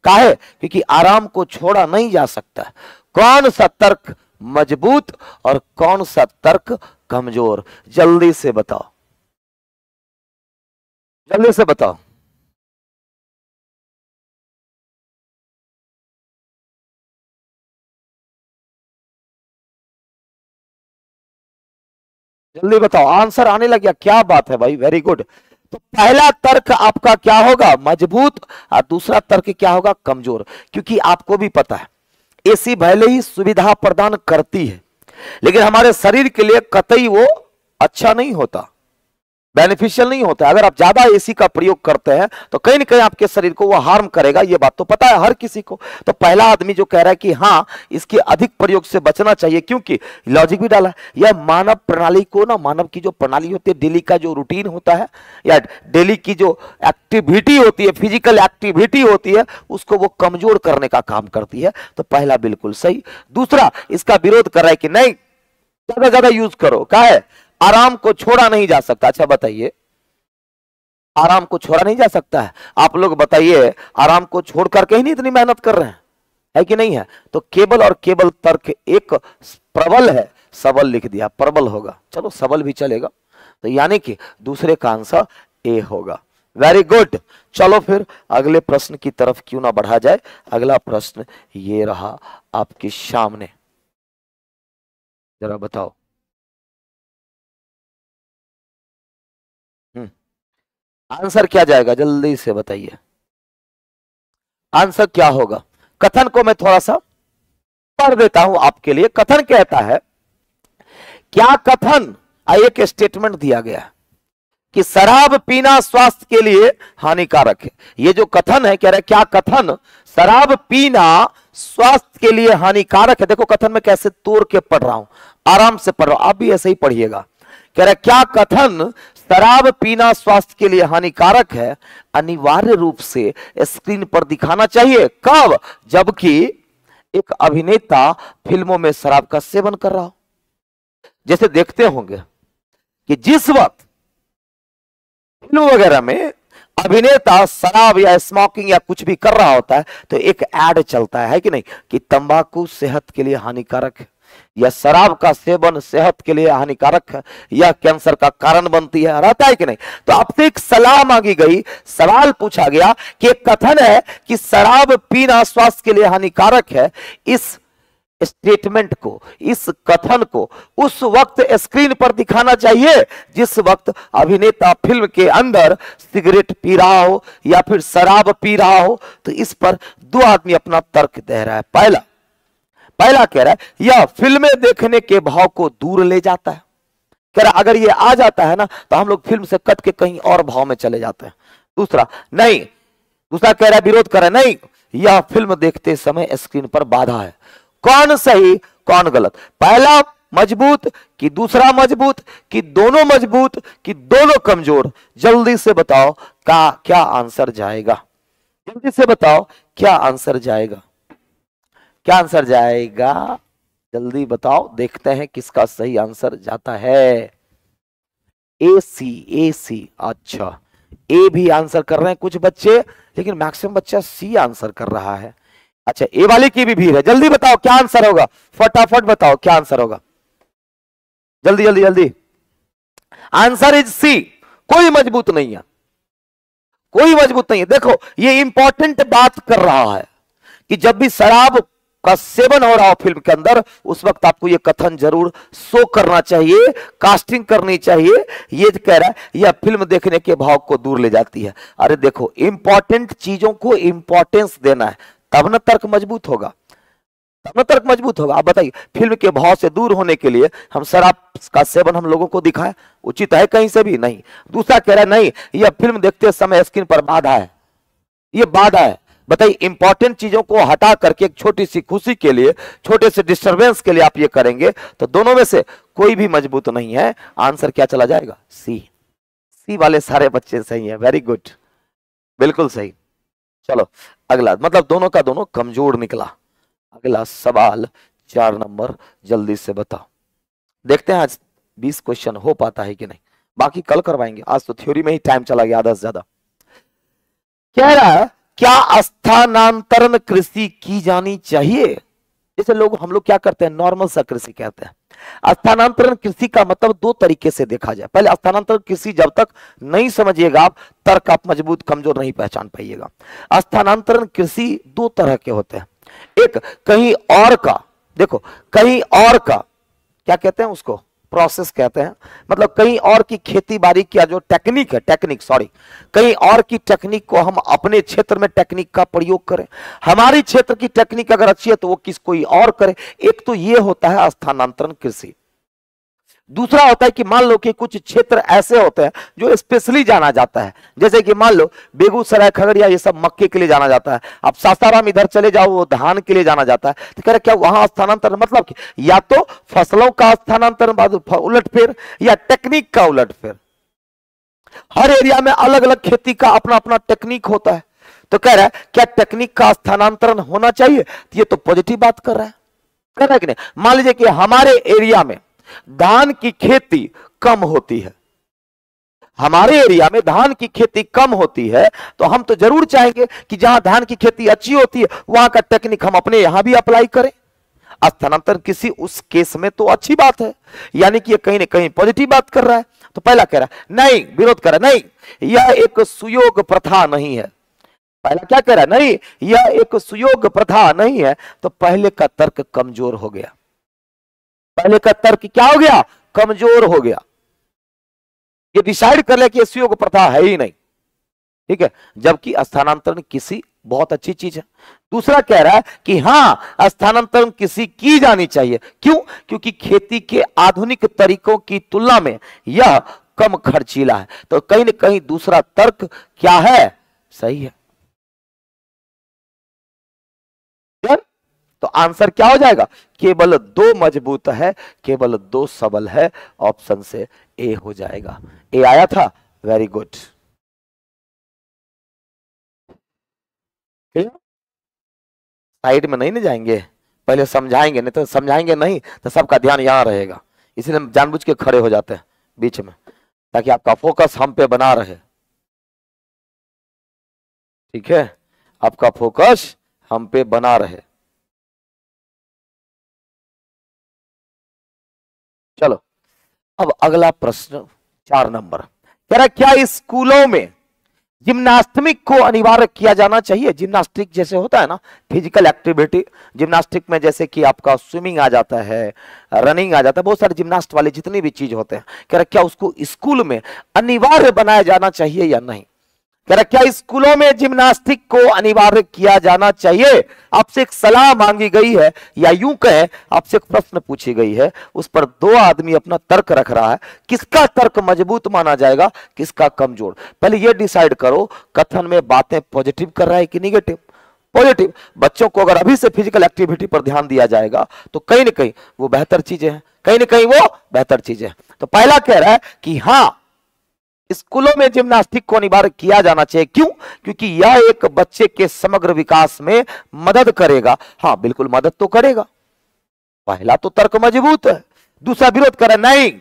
काहे? क्योंकि आराम को छोड़ा नहीं जा सकता। कौन सा तर्क मजबूत और कौन सा तर्क कमजोर? जल्दी से बताओ, जल्दी से बताओ। जल्दी बताओ, आंसर आने लग गया, क्या बात है भाई, वेरी गुड। तो पहला तर्क आपका क्या होगा? मजबूत, और दूसरा तर्क क्या होगा? कमजोर। क्योंकि आपको भी पता है, एसी भले ही सुविधा प्रदान करती है, लेकिन हमारे शरीर के लिए कतई वो अच्छा नहीं होता, बेनिफिशियल नहीं होता है। अगर आप ज्यादा एसी का प्रयोग करते हैं तो कहीं ना कहीं आपके शरीर को वो हार्म करेगा, ये बात तो पता है हर किसी को। तो पहला आदमी जो कह रहा है कि हाँ इसके अधिक प्रयोग से बचना चाहिए, क्योंकि लॉजिक भी डाला है, यह मानव प्रणाली को ना, मानव की जो प्रणाली होती है, डेली का जो रूटीन होता है या डेली की जो एक्टिविटी होती है, फिजिकल एक्टिविटी होती है, उसको वो कमजोर करने का काम करती है। तो पहला बिल्कुल सही। दूसरा, इसका विरोध कर रहा है कि नहीं ज्यादा ज्यादा यूज करो, क्या है? आराम को छोड़ा नहीं जा सकता। अच्छा बताइए, आराम को छोड़ा नहीं जा सकता है? आप लोग बताइए, आराम को छोड़ करके ही नहीं इतनी मेहनत कर रहे हैं, है कि नहीं है? तो केवल और केवल तर्क एक प्रबल है, सबल लिख दिया, प्रबल होगा, चलो सबल भी चलेगा। तो यानी कि दूसरे का आंसर ए होगा। Very good. चलो फिर अगले प्रश्न की तरफ क्यों ना बढ़ा जाए। अगला प्रश्न ये रहा आपके सामने, जरा बताओ। आंसर क्या जाएगा, जल्दी से बताइए, आंसर क्या होगा? कथन को मैं थोड़ा सा पढ़ देता हूं आपके लिए। कथन कहता है, क्या कथन, एक स्टेटमेंट दिया गया कि शराब पीना स्वास्थ्य के लिए हानिकारक है। ये जो कथन है, कह रहा है क्या कथन शराब पीना स्वास्थ्य के लिए हानिकारक है। देखो कथन में कैसे तोड़ के पढ़ रहा हूं, आराम से पढ़ रहा हूं, आप भी ऐसे ही पढ़िएगा। कह रहा है क्या कथन शराब पीना स्वास्थ्य के लिए हानिकारक है, अनिवार्य रूप से स्क्रीन पर दिखाना चाहिए। कब? जबकि एक अभिनेता फिल्मों में शराब का सेवन कर रहा हो। जैसे देखते होंगे कि जिस वक्त फिल्म वगैरह में अभिनेता शराब या स्मोकिंग या कुछ भी कर रहा होता है तो एक ऐड चलता है कि नहीं, कि तंबाकू सेहत के लिए हानिकारक है, या शराब का सेवन सेहत के लिए हानिकारक है, या कैंसर का कारण बनती है, रहता है कि नहीं। तो आपसे एक सलाह मांगी गई, सवाल पूछा गया कि एक कथन है कि शराब पीना स्वास्थ्य के लिए हानिकारक है। इस स्टेटमेंट को, इस कथन को उस वक्त स्क्रीन पर दिखाना चाहिए जिस वक्त अभिनेता फिल्म के अंदर सिगरेट पी रहा हो या फिर शराब पी रहा हो। तो इस पर दो आदमी अपना तर्क दे रहा है। पहला कह रहा है यह फिल्में देखने के भाव को दूर ले जाता है। कह रहा अगर ये आ जाता है ना तो हम लोग फिल्म से कट के कहीं और भाव में चले जाते हैं। दूसरा कह रहा है, विरोध कर रहा है, नहीं, यह फिल्म देखते समय स्क्रीन पर बाधा है। कौन सही कौन गलत? पहला मजबूत कि दूसरा मजबूत, कि दोनों मजबूत, कि दोनों कमजोर? जल्दी से बताओ क्या आंसर जाएगा? जल्दी से बताओ क्या आंसर जाएगा? क्या आंसर जाएगा? जल्दी बताओ, देखते हैं किसका सही आंसर जाता है। ए सी। अच्छा, ए भी आंसर कर रहे हैं कुछ बच्चे, लेकिन मैक्सिमम बच्चा सी आंसर कर रहा है। अच्छा, ए वाले की भी भीड़ है। जल्दी बताओ क्या आंसर होगा, फटाफट बताओ क्या आंसर होगा, जल्दी। Answer is C. कोई मजबूत नहीं है, कोई मजबूत नहीं है। देखो ये इंपॉर्टेंट बात कर रहा है कि जब भी शराब का सेवन हो रहा हो फिल्म के अंदर, उस वक्त आपको यह कथन जरूर शो करना चाहिए, कास्टिंग करनी चाहिए। ये कह रहा है यह फिल्म देखने के भाव को दूर ले जाती है। अरे देखो, इंपॉर्टेंट चीजों को इंपॉर्टेंस देना है, तब न तर्क मजबूत होगा, आप बताइए, फिल्म के भाव से दूर होने के लिए हम शराब का सेवन हम लोगों को दिखाएं, उचित है कहीं से भी नहीं। दूसरा कह रहा है नहीं, यह फिल्म देखते समय स्क्रीन पर बाधा है, यह बाधा है। बताइए, इंपॉर्टेंट चीजों को हटा करके एक छोटी सी खुशी के लिए, छोटे से डिस्टरबेंस के लिए आप ये करेंगे, तो दोनों में से कोई भी मजबूत नहीं है। आंसर क्या चला जाएगा? सी वाले सारे बच्चे सही है, वेरी गुड, बिल्कुल सही। चलो अगला, मतलब दोनों का दोनों कमजोर निकला। अगला सवाल 4 नंबर, जल्दी से बताओ। देखते हैं आज 20 क्वेश्चन हो पाता है कि नहीं, बाकी कल करवाएंगे, आज तो थ्योरी में ही टाइम चला गया आधा से ज्यादा। कह रहा है क्या स्थानांतरण कृषि की जानी चाहिए? जैसे हम लोग क्या करते हैं, नॉर्मल सा कृषि कहते हैं। स्थानांतरण कृषि का मतलब दो तरीके से देखा जाए। पहले स्थानांतरण कृषि जब तक नहीं समझिएगा आप, तर्क आप मजबूत कमजोर नहीं पहचान पाइएगा। स्थानांतरण कृषि दो तरह के होते हैं। एक कहीं और का, देखो कहीं और का क्या कहते हैं, उसको प्रोसेस कहते हैं, मतलब कहीं और की खेती बाड़ी की जो टेक्निक है, कहीं और की टेक्निक को हम अपने क्षेत्र में टेक्निक का प्रयोग करें। हमारी क्षेत्र की टेक्निक अगर अच्छी है तो वो कोई और करे। एक तो ये होता है स्थानांतरण कृषि। दूसरा होता है कि मान लो कि कुछ क्षेत्र ऐसे होते हैं जो स्पेशली जाना जाता है, जैसे कि मान लो बेगूसराय, खगड़िया, ये सब मक्के के लिए जाना जाता है। अब सासाराम इधर चले जाओ, वो धान के लिए जाना जाता है। तो कह रहे क्या वहां स्थानांतरण, मतलब कि या तो फसलों का स्थानांतरण उलटफेर या टेक्निक का उलटफेर। हर एरिया में अलग अलग खेती का अपना अपना टेक्निक होता है। तो कह रहा है क्या टेक्निक का स्थानांतरण होना चाहिए? तो ये तो पॉजिटिव बात कर रहा है कि नहीं। मान लीजिए कि हमारे एरिया में धान की खेती कम होती है, हमारे एरिया में धान की खेती कम होती है, तो हम तो जरूर चाहेंगे कि जहां धान की खेती अच्छी होती है वहां का टेक्निक हम अपने यहां भी अप्लाई करें। स्थानांतरण किसी उस केस में तो अच्छी बात है, यानी कि ये कहीं ना कहीं पॉजिटिव बात कर रहा है। तो पहला कह रहा है नहीं, विरोध कर रहा है, नहीं यह एक सुयोग प्रथा नहीं है। पहला क्या कह रहा है, नहीं यह एक सुयोग प्रथा नहीं है। तो पहले का तर्क कमजोर हो गया, पहले का तर्क क्या हो गया, कमजोर हो गया। ये डिसाइड कर ले कि सुयोग प्रथा है ही नहीं, ठीक है, जबकि स्थानांतरण किसी बहुत अच्छी चीज है। दूसरा कह रहा है कि हां स्थानांतरण किसी की जानी चाहिए। क्यों? क्योंकि खेती के आधुनिक तरीकों की तुलना में यह कम खर्चीला है। तो कहीं ना कहीं दूसरा तर्क क्या है, सही है। तो आंसर क्या हो जाएगा? केवल 2 मजबूत है, केवल 2 सबल है। ऑप्शन से ए हो जाएगा। ए आया था, वेरी गुड। साइड में नहीं ना जाएंगे, पहले समझाएंगे, नहीं तो समझाएंगे नहीं तो सबका ध्यान यहां रहेगा। इसलिए हम जानबूझ के खड़े हो जाते हैं बीच में, ताकि आपका फोकस हम पे बना रहे। ठीक है, आपका फोकस हम पे बना रहे। चलो, अब अगला प्रश्न 4 नंबर कह रहा है, क्या स्कूलों में जिम्नास्टिक को अनिवार्य किया जाना चाहिए? जिम्नास्टिक जैसे होता है ना, फिजिकल एक्टिविटी, जिम्नास्टिक में जैसे कि आपका स्विमिंग आ जाता है, रनिंग आ जाता है, बहुत सारे जिम्नास्ट वाले जितनी भी चीज होते हैं, कह रहा क्या उसको स्कूल में अनिवार्य बनाया जाना चाहिए या नहीं? कह रहा क्या स्कूलों में जिम्नास्टिक को अनिवार्य किया जाना चाहिए? आपसे एक सलाह मांगी गई है, या यूं कहें आपसे एक प्रश्न पूछी गई है, उस पर 2 आदमी अपना तर्क रख रहा है। किसका तर्क मजबूत माना जाएगा, किसका कमजोर? पहले यह डिसाइड करो, कथन में बातें पॉजिटिव कर रहा है कि निगेटिव? पॉजिटिव। बच्चों को अगर अभी से फिजिकल एक्टिविटी पर ध्यान दिया जाएगा तो कहीं ना कहीं वो बेहतर चीजें हैं, कहीं ना कहीं वो बेहतर चीजें हैं। तो पहला कह रहा है कि हां, स्कूलों में जिम्नास्टिक को अनिवार्य किया जाना चाहिए। क्यों? क्योंकि यह एक बच्चे के समग्र विकास में मदद करेगा। हाँ, बिल्कुल मदद तो करेगा। पहला तो तर्क मजबूत है। दूसरा विरोध करे, नहीं,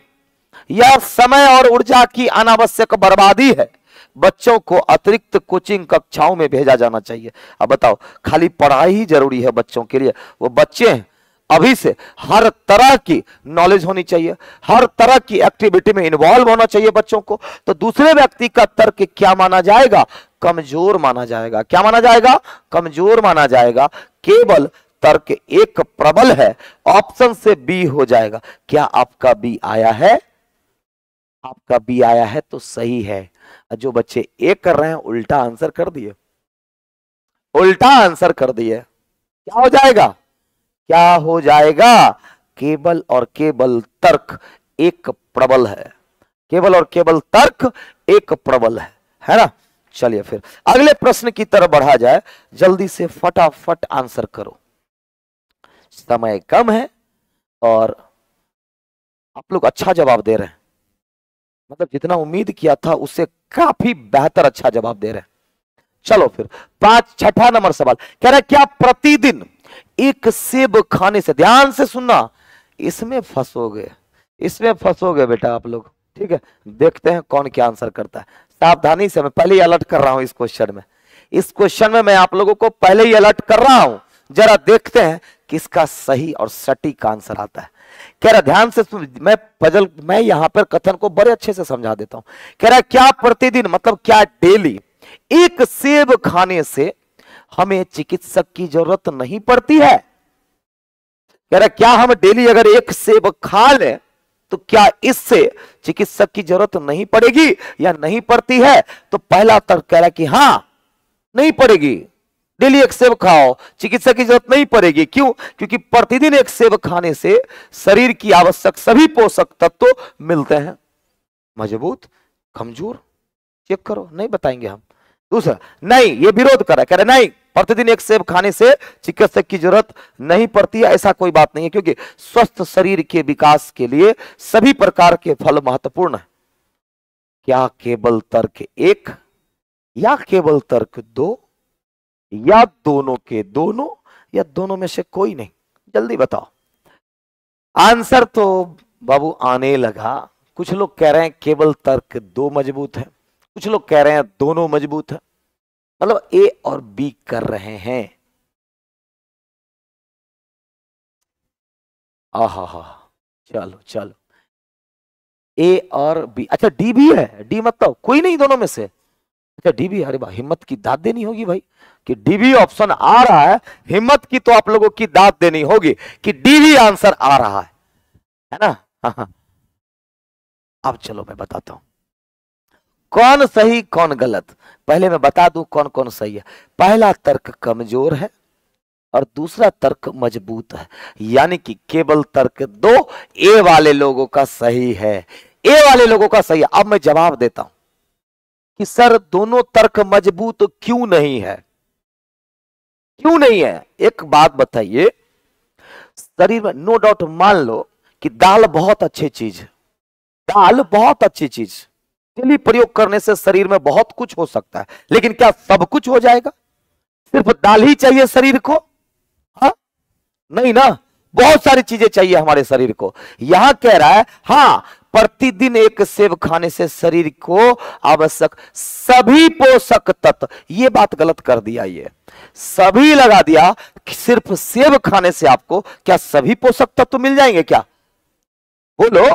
यह समय और ऊर्जा की अनावश्यक बर्बादी है, बच्चों को अतिरिक्त कोचिंग कक्षाओं में भेजा जाना चाहिए। अब बताओ, खाली पढ़ाई ही जरूरी है बच्चों के लिए? वो बच्चे हैं, अभी से हर तरह की नॉलेज होनी चाहिए, हर तरह की एक्टिविटी में इन्वॉल्व होना चाहिए बच्चों को। तो दूसरे व्यक्ति का तर्क क्या माना जाएगा? कमजोर माना जाएगा। क्या माना जाएगा? कमजोर माना जाएगा। केवल तर्क एक प्रबल है। ऑप्शन से बी हो जाएगा। क्या आपका बी आया है? आपका बी आया है तो सही है। जो बच्चे ए कर रहे हैं उल्टा आंसर कर दिए, उल्टा आंसर कर दिए। क्या हो जाएगा? क्या हो जाएगा? केवल और केवल तर्क एक प्रबल है। केवल और केवल तर्क एक प्रबल है ना? चलिए फिर अगले प्रश्न की तरफ बढ़ा जाए। जल्दी से फटाफट आंसर करो, समय कम है और आप लोग अच्छा जवाब दे रहे हैं, मतलब जितना उम्मीद किया था उससे काफी बेहतर अच्छा जवाब दे रहे हैं। चलो फिर 6ठा नंबर सवाल कह रहा है, क्या प्रतिदिन एक सेब खाने से, ध्यान से सुनना, इसमें फंसोगे, इसमें फंसोगे बेटा आप लोग। ठीक है, देखते हैं कौन क्या आंसर करता है। सावधानी से, मैं पहले ही अलर्ट कर रहा हूं इस क्वेश्चन में, इस क्वेश्चन में मैं आप लोगों को पहले ही अलर्ट कर रहा हूं। जरा देखते हैं किसका सही और सटीक आंसर आता है। कह रहा ध्यान से सुन, मैं यहां पर कथन को बड़े अच्छे से समझा देता हूं। कह रहा क्या प्रतिदिन मतलब क्या डेली एक सेब खाने से हमें चिकित्सक की जरूरत नहीं पड़ती है? कह रहा क्या हम डेली अगर एक सेब खा लें तो क्या इससे चिकित्सक की जरूरत नहीं पड़ेगी या नहीं पड़ती है? तो पहला तर्क कह रहा है कि हां, नहीं पड़ेगी। डेली एक सेब खाओ, चिकित्सक की जरूरत नहीं पड़ेगी। क्यों? क्योंकि प्रतिदिन एक सेब खाने से शरीर की आवश्यक सभी पोषक तत्व मिलते हैं। मजबूत, कमजोर, चेक करो, नहीं बताएंगे हम। दूसरा, नहीं, ये विरोध कर रहा है, कह रहा नहीं, प्रतिदिन एक सेब खाने से चिकित्सक की जरूरत नहीं पड़ती है, ऐसा कोई बात नहीं है, क्योंकि स्वस्थ शरीर के विकास के लिए सभी प्रकार के फल महत्वपूर्ण है। क्या केवल तर्क 1 या केवल तर्क 2 या दोनों के दोनों या दोनों में से कोई नहीं? जल्दी बताओ। आंसर तो बाबू आने लगा। कुछ लोग कह रहे हैं केवल तर्क 2 मजबूत है, कुछ लोग कह रहे हैं दोनों मजबूत है, मतलब ए और बी कर रहे हैं। आहा हा, चलो चलो, ए और बी। अच्छा, डी भी है? डी मतलब कोई नहीं दोनों में से? अच्छा, डी भी। अरे भाई, हिम्मत की दाद देनी होगी भाई कि डी भी ऑप्शन आ रहा है। हिम्मत की तो आप लोगों की दाद देनी होगी कि डी भी आंसर आ रहा है ना? हाँ हाँ। अब चलो मैं बताता हूं कौन सही कौन गलत। पहले मैं बता दूं कौन कौन सही है। पहला तर्क कमजोर है और दूसरा तर्क मजबूत है, यानी कि केवल तर्क 2 ए वाले लोगों का सही है। ए वाले लोगों का सही है। अब मैं जवाब देता हूं कि सर दोनों तर्क मजबूत क्यों नहीं है? क्यों नहीं है? एक बात बताइए, शरीर में नो डाउट मान लो कि दाल बहुत अच्छी चीज है, दाल बहुत अच्छी चीज, डेली प्रयोग करने से शरीर में बहुत कुछ हो सकता है, लेकिन क्या सब कुछ हो जाएगा? सिर्फ दाल ही चाहिए शरीर को? हाँ नहीं ना, बहुत सारी चीजें चाहिए हमारे शरीर को। यहां कह रहा है हाँ, प्रतिदिन एक सेब खाने से शरीर को आवश्यक सभी पोषक तत्व, ये बात गलत कर दिया, ये सभी लगा दिया कि सिर्फ सेब खाने से आपको क्या सभी पोषक तत्व मिल जाएंगे? क्या बोलो,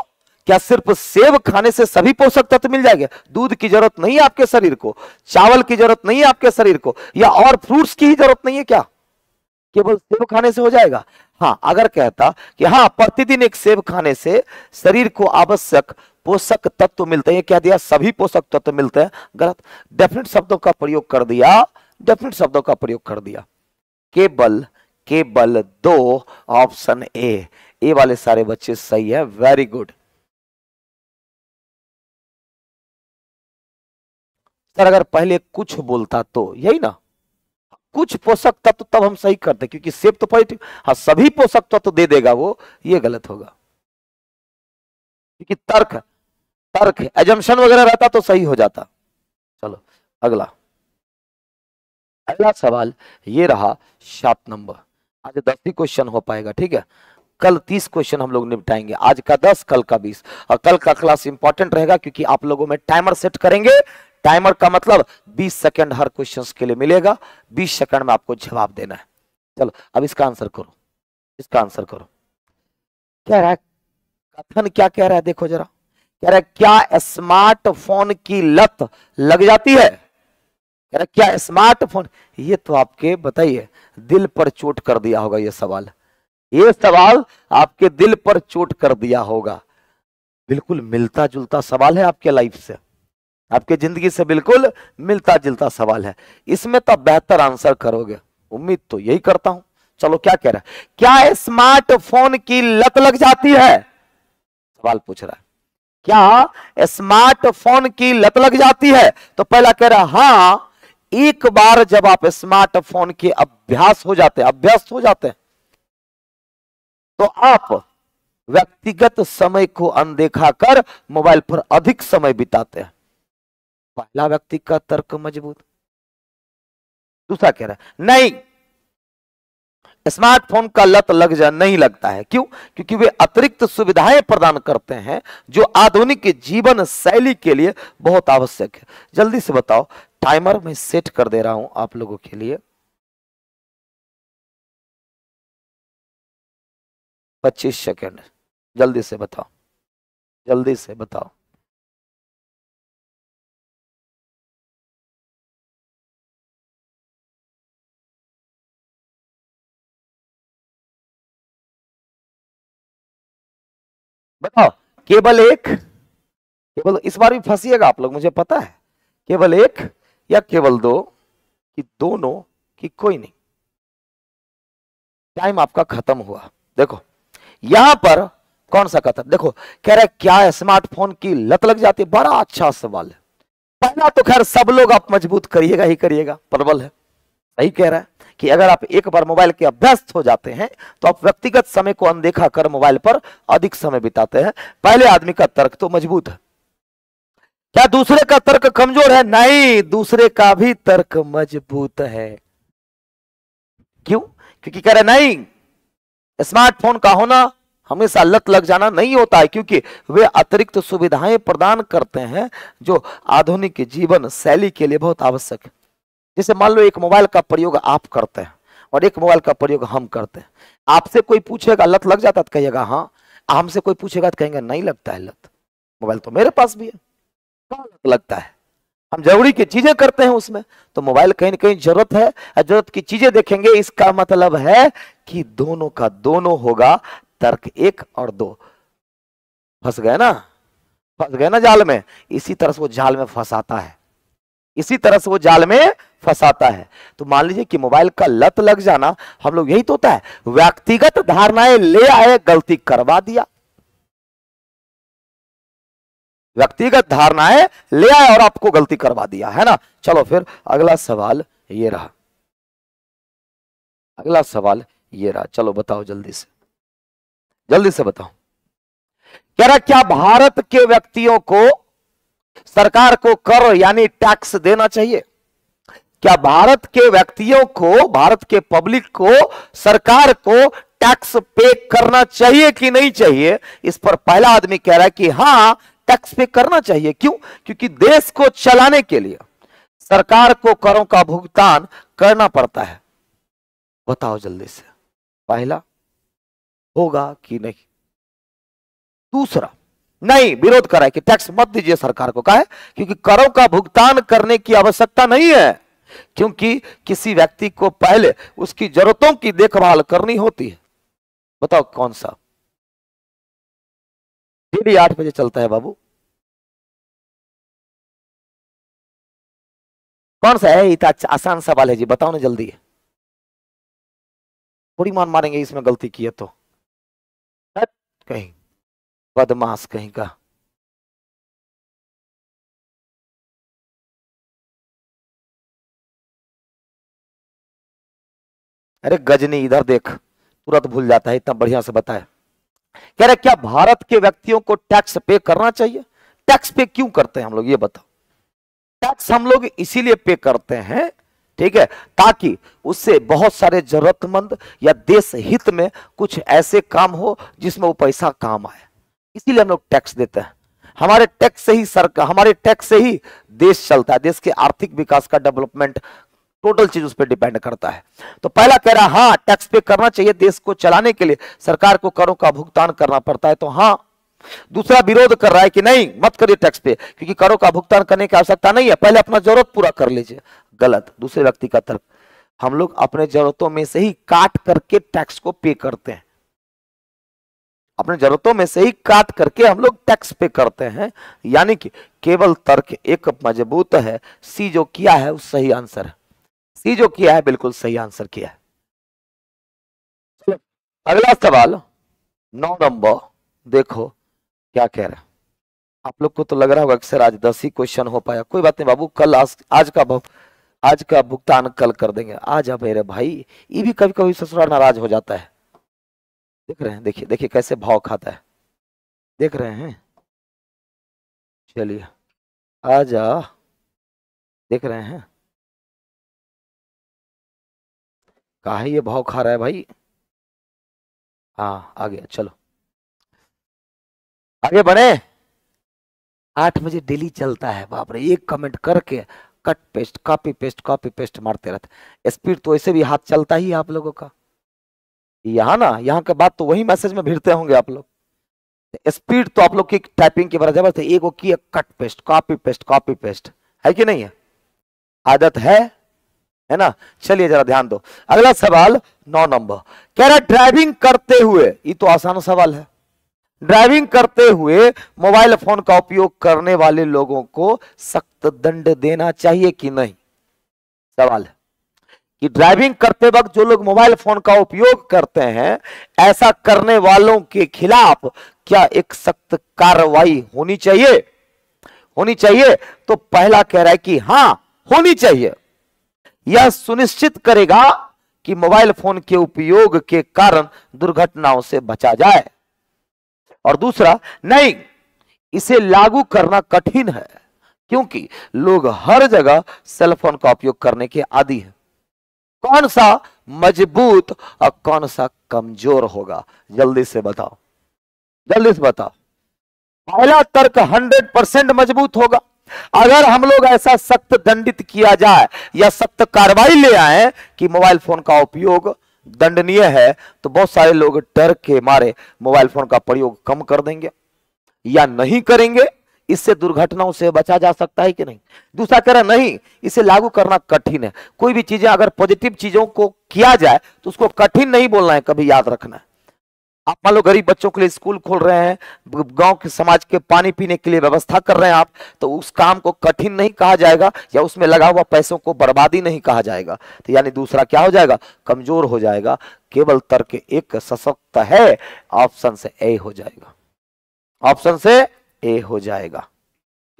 क्या सिर्फ सेब खाने से सभी पोषक तत्व मिल जाएंगे? दूध की जरूरत नहीं है आपके शरीर को, चावल की जरूरत नहीं है आपके शरीर को, या और फ्रूट्स की ही जरूरत नहीं है क्या? केवल सेब खाने से हो जाएगा? हाँ, अगर कहता कि हाँ प्रतिदिन एक सेब खाने से शरीर को आवश्यक पोषक तत्व मिलते हैं, क्या दिया? सभी पोषक तत्व मिलते हैं। गलत, डेफिनेट शब्दों का प्रयोग कर दिया, डेफिनेट शब्दों का प्रयोग कर दिया। केवल केवल दो, ऑप्शन ए वाले सारे बच्चे सही है, वेरी गुड। सर अगर पहले कुछ बोलता तो, यही ना, कुछ पोषक तत्व, तब हम सही करते, क्योंकि सेब तो पॉजिटिव, हाँ सभी पोषक तत्व दे देगा वो, ये गलत होगा, क्योंकि तर्क तर्क एजम्पशन वगैरह रहता तो सही हो जाता। चलो अगला, अगला सवाल ये रहा 7 नंबर। आज 10 ही क्वेश्चन हो पाएगा, ठीक है, कल 30 क्वेश्चन हम लोग निपटाएंगे, आज का 10, कल का 20। और कल का क्लास इंपॉर्टेंट रहेगा क्योंकि आप लोगों में टाइमर सेट करेंगे। टाइमर का मतलब 20 सेकंड हर क्वेश्चन के लिए मिलेगा, 20 सेकंड में आपको जवाब देना है। चलो अब इसका आंसर करो, इसका आंसर करो। क्या रहा है कथन, क्या कह रहा है देखो जरा, कह रहा है क्या स्मार्टफोन की लत लग जाती है? कह रहा है क्या स्मार्टफोन, ये तो आपके बताइए दिल पर चोट कर दिया होगा ये सवाल, ये सवाल आपके दिल पर चोट कर दिया होगा। बिल्कुल मिलता जुलता सवाल है आपके लाइफ से, आपके जिंदगी से बिल्कुल मिलता जुलता सवाल है, इसमें तो बेहतर आंसर करोगे, उम्मीद तो यही करता हूं। चलो क्या कह रहा है, क्या स्मार्टफोन की लत लग जाती है? सवाल पूछ रहा है क्या स्मार्टफोन की लत लग जाती है? तो पहला कह रहा है हाँ, एक बार जब आप स्मार्टफोन के अभ्यास हो जाते हैं, अभ्यस्त हो जाते हैं, तो आप व्यक्तिगत समय को अनदेखा कर मोबाइल पर अधिक समय बिताते हैं। पहला व्यक्ति का तर्क मजबूत। दूसरा कह रहा है नहीं, स्मार्टफोन का लत लग जा नहीं लगता है। क्यों? क्योंकि वे अतिरिक्त सुविधाएं प्रदान करते हैं जो आधुनिक जीवन शैली के लिए बहुत आवश्यक है। जल्दी से बताओ, टाइमर मैं सेट कर दे रहा हूं आप लोगों के लिए, 25 सेकेंड, जल्दी से बताओ, जल्दी से बताओ। बताओ, केवल एक, केवल इस बार भी फंसिएगा आप लोग, मुझे पता है, केवल एक या केवल दो कि दोनों कि कोई नहीं? टाइम आपका खत्म हुआ। देखो यहां पर कौन सा कथन, देखो कह रहा है क्या स्मार्टफोन की लत लग जाती है? बड़ा अच्छा सवाल है। पहला तो खैर सब लोग आप मजबूत करिएगा ही करिएगा, प्रबल है, सही कह रहा है कि अगर आप एक बार मोबाइल के अभ्यस्त हो जाते हैं तो आप व्यक्तिगत समय को अनदेखा कर मोबाइल पर अधिक समय बिताते हैं। पहले आदमी का तर्क तो मजबूत है। क्या दूसरे का तर्क कमजोर है? नहीं, दूसरे का भी तर्क मजबूत है। क्यों? क्योंकि कह रहे नहीं, स्मार्टफोन का होना हमेशा लत लग जाना नहीं होता है, क्योंकि वे अतिरिक्त सुविधाएं प्रदान करते हैं जो आधुनिक जीवन शैली के लिए बहुत आवश्यक है। जैसे मान लो एक मोबाइल का प्रयोग आप करते हैं और एक मोबाइल का प्रयोग हम करते हैं। आपसे कोई पूछेगा लत लग जाता तो कहिएगा हाँ, हमसे कोई पूछेगा तो कहेंगे नहीं लगता है लत, मोबाइल तो मेरे पास भी है, कहाँ लत लगता है? हम जरूरी की चीजें करते हैं उसमें, तो मोबाइल कहीं ना कहीं जरूरत है, जरूरत की चीजें देखेंगे, इसका मतलब है कि दोनों का दोनों होगा, तर्क 1 और 2। फंस गए ना, फंस गए ना जाल में। इसी तरह से वो जाल में फंसाता है, इसी तरह से वो जाल में फंसाता है। तो मान लीजिए कि मोबाइल का लत लग जाना, हम लोग यही तो होता है, व्यक्तिगत धारणाएं ले आए, गलती करवा दिया, व्यक्तिगत धारणाएं ले आए और आपको गलती करवा दिया, है ना। चलो फिर अगला सवाल ये रहा, अगला सवाल ये रहा, चलो बताओ जल्दी से। जल्दी से बताओ। कह रहा क्या भारत के व्यक्तियों को सरकार को कर यानी टैक्स देना चाहिए? क्या भारत के व्यक्तियों को, भारत के पब्लिक को, सरकार को टैक्स पे करना चाहिए कि नहीं चाहिए? इस पर पहला आदमी कह रहा है कि हां, टैक्स पे करना चाहिए। क्यों? क्योंकि देश को चलाने के लिए सरकार को करों का भुगतान करना पड़ता है। बताओ जल्दी से, पहला होगा कि नहीं? दूसरा, नहीं, विरोध करा है कि टैक्स मत दीजिए सरकार को। कहा है क्योंकि करों का भुगतान करने की आवश्यकता नहीं है, क्योंकि किसी व्यक्ति को पहले उसकी जरूरतों की देखभाल करनी होती है। बताओ कौन सा? डेली 8 बजे चलता है बाबू। कौन सा है? इतना आसान सवाल है जी, बताओ ना जल्दी। थोड़ी मान मारेंगे इसमें गलती की है तो। कहीं बदमाश कहीं का। अरे गजनी इधर देख, तुरंत भूल जाता है, इतना बढ़िया से बताया। कह रहे क्या भारत के व्यक्तियों को टैक्स पे करना चाहिए? टैक्स पे क्यों करते हैं हम लोग, ये बताओ। टैक्स हम लोग इसीलिए पे करते हैं, ठीक है, ताकि उससे बहुत सारे जरूरतमंद या देश हित में कुछ ऐसे काम हो जिसमें वो पैसा काम आए। इसीलिए हम लोग टैक्स देते हैं। हमारे टैक्स से ही सरकार, हमारे टैक्स से ही देश चलता है। देश के आर्थिक विकास का डेवलपमेंट, टोटल चीज उस पर डिपेंड करता है। तो पहला कह रहा हाँ टैक्स पे करना चाहिए, देश को चलाने के लिए सरकार को करों का भुगतान करना पड़ता है, तो हाँ। दूसरा विरोध कर रहा है कि नहीं मत करिए टैक्स पे, क्योंकि करों का भुगतान करने की आवश्यकता नहीं है, पहले अपना जरूरत पूरा कर लीजिए। गलत, दूसरे व्यक्ति का तर्क। हम लोग अपने जरूरतों में से ही काट करके टैक्स को पे करते हैं। अपने जरूरतों में से ही काट करके हम लोग टैक्स पे करते हैं। यानी कि केवल तर्क एक मजबूत है। सी जो किया है वो सही आंसर है। सी जो किया है बिल्कुल सही आंसर किया है। अगला सवाल 9 नंबर, देखो क्या कह रहा है। आप लोग को तो लग रहा होगा अक्सर आज 10 ही क्वेश्चन हो पाया। कोई बात नहीं बाबू, कल आज का भुगतान कल कर देंगे। आज अब मेरे भाई, ये भी कभी कभी ससुराल नाराज हो जाता है। देख रहे हैं, देखिए देखिए कैसे भाव खाता है, देख रहे हैं। चलिए आजा, देख रहे हैं कहा है ये भाव खा रहा है भाई। हाँ आ गया, चलो आगे बढ़े। 8 बजे डेली चलता है, बाप रे, एक कमेंट करके cut paste copy paste copy paste मारते रहते। स्पीड तो ऐसे भी हाथ चलता ही है आप लोगों का। यहाँ ना, यहाँ के बाद तो वही मैसेज में भिड़ते होंगे आप लोग। स्पीड तो आप लोग की टाइपिंग की बराबर है। एक वो की कट पेस्ट कॉपी पेस्ट, है कि नहीं है? आदत है ना? चलिए जरा ध्यान दो। अगला सवाल 9 नंबर, कह रहा ड्राइविंग करते हुए, ये तो आसान सवाल है, ड्राइविंग करते हुए मोबाइल फोन का उपयोग करने वाले लोगों को सख्त दंड देना चाहिए कि नहीं? सवाल है कि ड्राइविंग करते वक्त जो लोग मोबाइल फोन का उपयोग करते हैं, ऐसा करने वालों के खिलाफ क्या एक सख्त कार्रवाई होनी चाहिए? होनी चाहिए। तो पहला कह रहा है कि हां होनी चाहिए। यह सुनिश्चित करेगा कि मोबाइल फोन के उपयोग के कारण दुर्घटनाओं से बचा जाए। और दूसरा, नहीं, इसे लागू करना कठिन है, क्योंकि लोग हर जगह सेल फोन का उपयोग करने के आदी हैं। कौन सा मजबूत और कौन सा कमजोर होगा? जल्दी से बताओ, जल्दी से बताओ। पहला तर्क 100% मजबूत होगा। अगर हम लोग ऐसा सख्त दंडित किया जाए या सख्त कार्रवाई ले आए कि मोबाइल फोन का उपयोग दंडनीय है, तो बहुत सारे लोग डर के मारे मोबाइल फोन का प्रयोग कम कर देंगे या नहीं करेंगे। इससे दुर्घटनाओं से बचा जा सकता है कि नहीं? दूसरा कह रहा नहीं, इसे लागू करना कठिन है। कोई भी चीजें अगर पॉजिटिव चीजों को किया जाए तो उसको कठिन नहीं बोलना है, कभी याद रखना है। आप मान लो गरीब बच्चों के लिए स्कूल खोल रहे हैं, गांव के समाज के पानी पीने के लिए व्यवस्था कर रहे हैं आप, तो उस काम को कठिन नहीं कहा जाएगा या उसमें लगा हुआ पैसों को बर्बादी नहीं कहा जाएगा। तो यानी दूसरा क्या हो जाएगा? कमजोर हो जाएगा। केवल तर्क एक सशक्त है, ऑप्शन से ए हो जाएगा, ऑप्शन से ए हो जाएगा।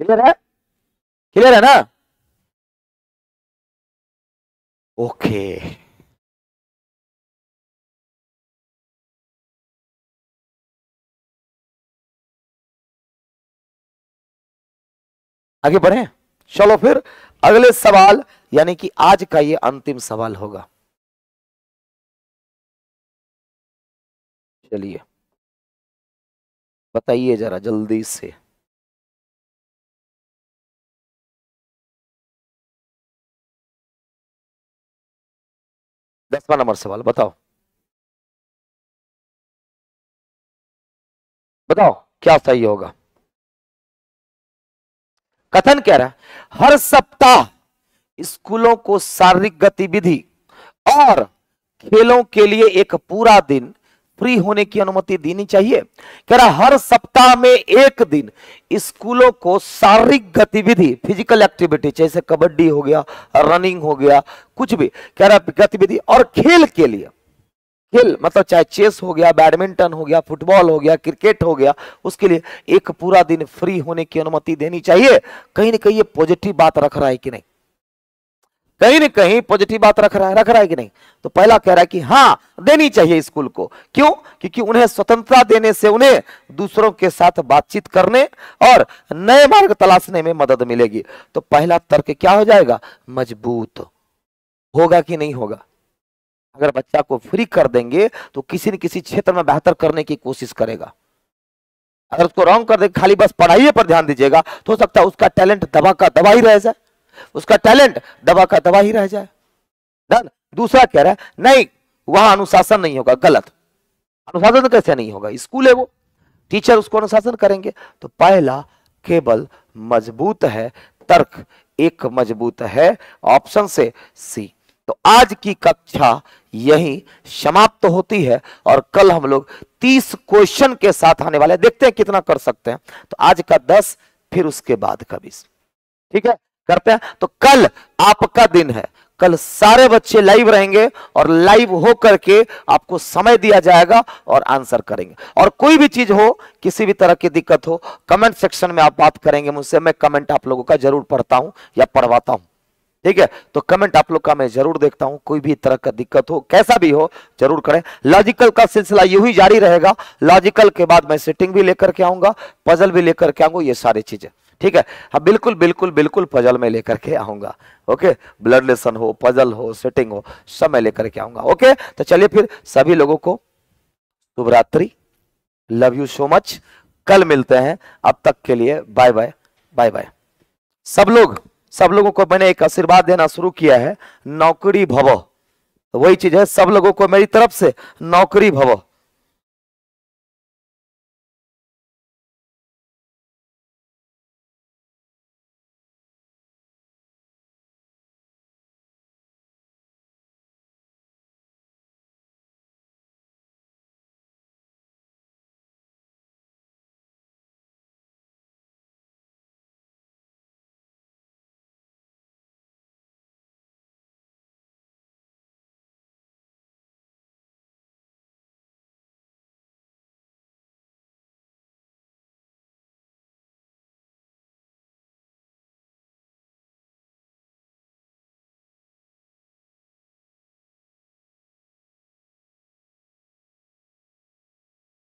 क्लियर है? क्लियर है ना? ओके। आगे बढ़े, चलो फिर अगले सवाल, यानी कि आज का ये अंतिम सवाल होगा। चलिए बताइए जरा जल्दी से। दसवां नंबर सवाल बताओ, बताओ क्या सही होगा। कथन कह रहा है हर सप्ताह स्कूलों को शारीरिक गतिविधि और खेलों के लिए एक पूरा दिन फ्री होने की अनुमति देनी चाहिए। कह रहा हर सप्ताह में एक दिन स्कूलों को शारीरिक गतिविधि, फिजिकल एक्टिविटी, जैसे कबड्डी हो गया, रनिंग हो गया, कुछ भी कह रहा गतिविधि, और खेल के लिए, खेल मतलब चाहे चेस हो गया, बैडमिंटन हो गया, फुटबॉल हो गया, क्रिकेट हो गया, उसके लिए एक पूरा दिन फ्री होने की अनुमति देनी चाहिए। कहीं ना कहीं ये पॉजिटिव बात रख रहा है कि नहीं, कहीं ना कहीं पॉजिटिव बात रख रहा है कि नहीं। तो पहला कह रहा है कि हाँ देनी चाहिए स्कूल को। क्यों? क्योंकि उन्हें स्वतंत्रता देने से उन्हें दूसरों के साथ बातचीत करने और नए मार्ग तलाशने में मदद मिलेगी। तो पहला तर्क क्या हो जाएगा, मजबूत होगा कि नहीं होगा। अगर बच्चा को फ्री कर देंगे तो किसी न किसी क्षेत्र में बेहतर करने की कोशिश करेगा। अगर उसको रॉन्ग कर देंगे, खाली बस पढ़ाई पर ध्यान दीजिएगा, तो हो सकता है उसका टैलेंट दबा का दबा ही रह जाए, उसका टैलेंट दबा का दबा ही रह जाए। डन। दूसरा कह रहा है नहीं वहां अनुशासन नहीं होगा, गलत। अनुशासन कैसे नहीं होगा, स्कूल है वो, टीचर उसको अनुशासन करेंगे। तो पहला केवल मजबूत है, तर्क एक मजबूत है, ऑप्शन से सी। तो आज की कक्षा यही समाप्त होती है और कल हम लोग 30 क्वेश्चन के साथ आने वाले हैं। देखते हैं कितना कर सकते हैं। तो आज का 10, फिर उसके बाद का 20, ठीक है, करते हैं। तो कल आपका दिन है, कल सारे बच्चे लाइव रहेंगे और लाइव हो करके आपको समय दिया जाएगा और आंसर करेंगे। और कोई भी चीज हो, किसी भी तरह की दिक्कत हो, कमेंट सेक्शन में आप बात करेंगे मुझसे। मैं कमेंट आप लोगों का जरूर पढ़ता हूं या पढ़वाता हूं, ठीक है। तो कमेंट आप लोग का मैं जरूर देखता हूं, कोई भी तरह का दिक्कत हो, कैसा भी हो, जरूर करें। लॉजिकल का सिलसिला यूं ही जारी रहेगा। लॉजिकल के बाद मैं सेटिंग भी लेकर के आऊंगा, पजल भी लेकर के आऊंगा, ये सारी चीजें, ठीक है। हाँ बिल्कुल बिल्कुल बिल्कुल पजल में लेकर के आऊंगा, ओके। ब्लड लेसन हो, पजल हो, सेटिंग हो, सब मैं लेकर के आऊंगा, ओके। तो चलिए फिर सभी लोगों को शुभ रात्रि, लव यू सो मच, कल मिलते हैं। अब तक के लिए बाय बाय, बाय बाय। सब लोगों को मैंने एक आशीर्वाद देना शुरू किया है, नौकरी भवो। तो वही चीज है, सब लोगों को मेरी तरफ से नौकरी भवो।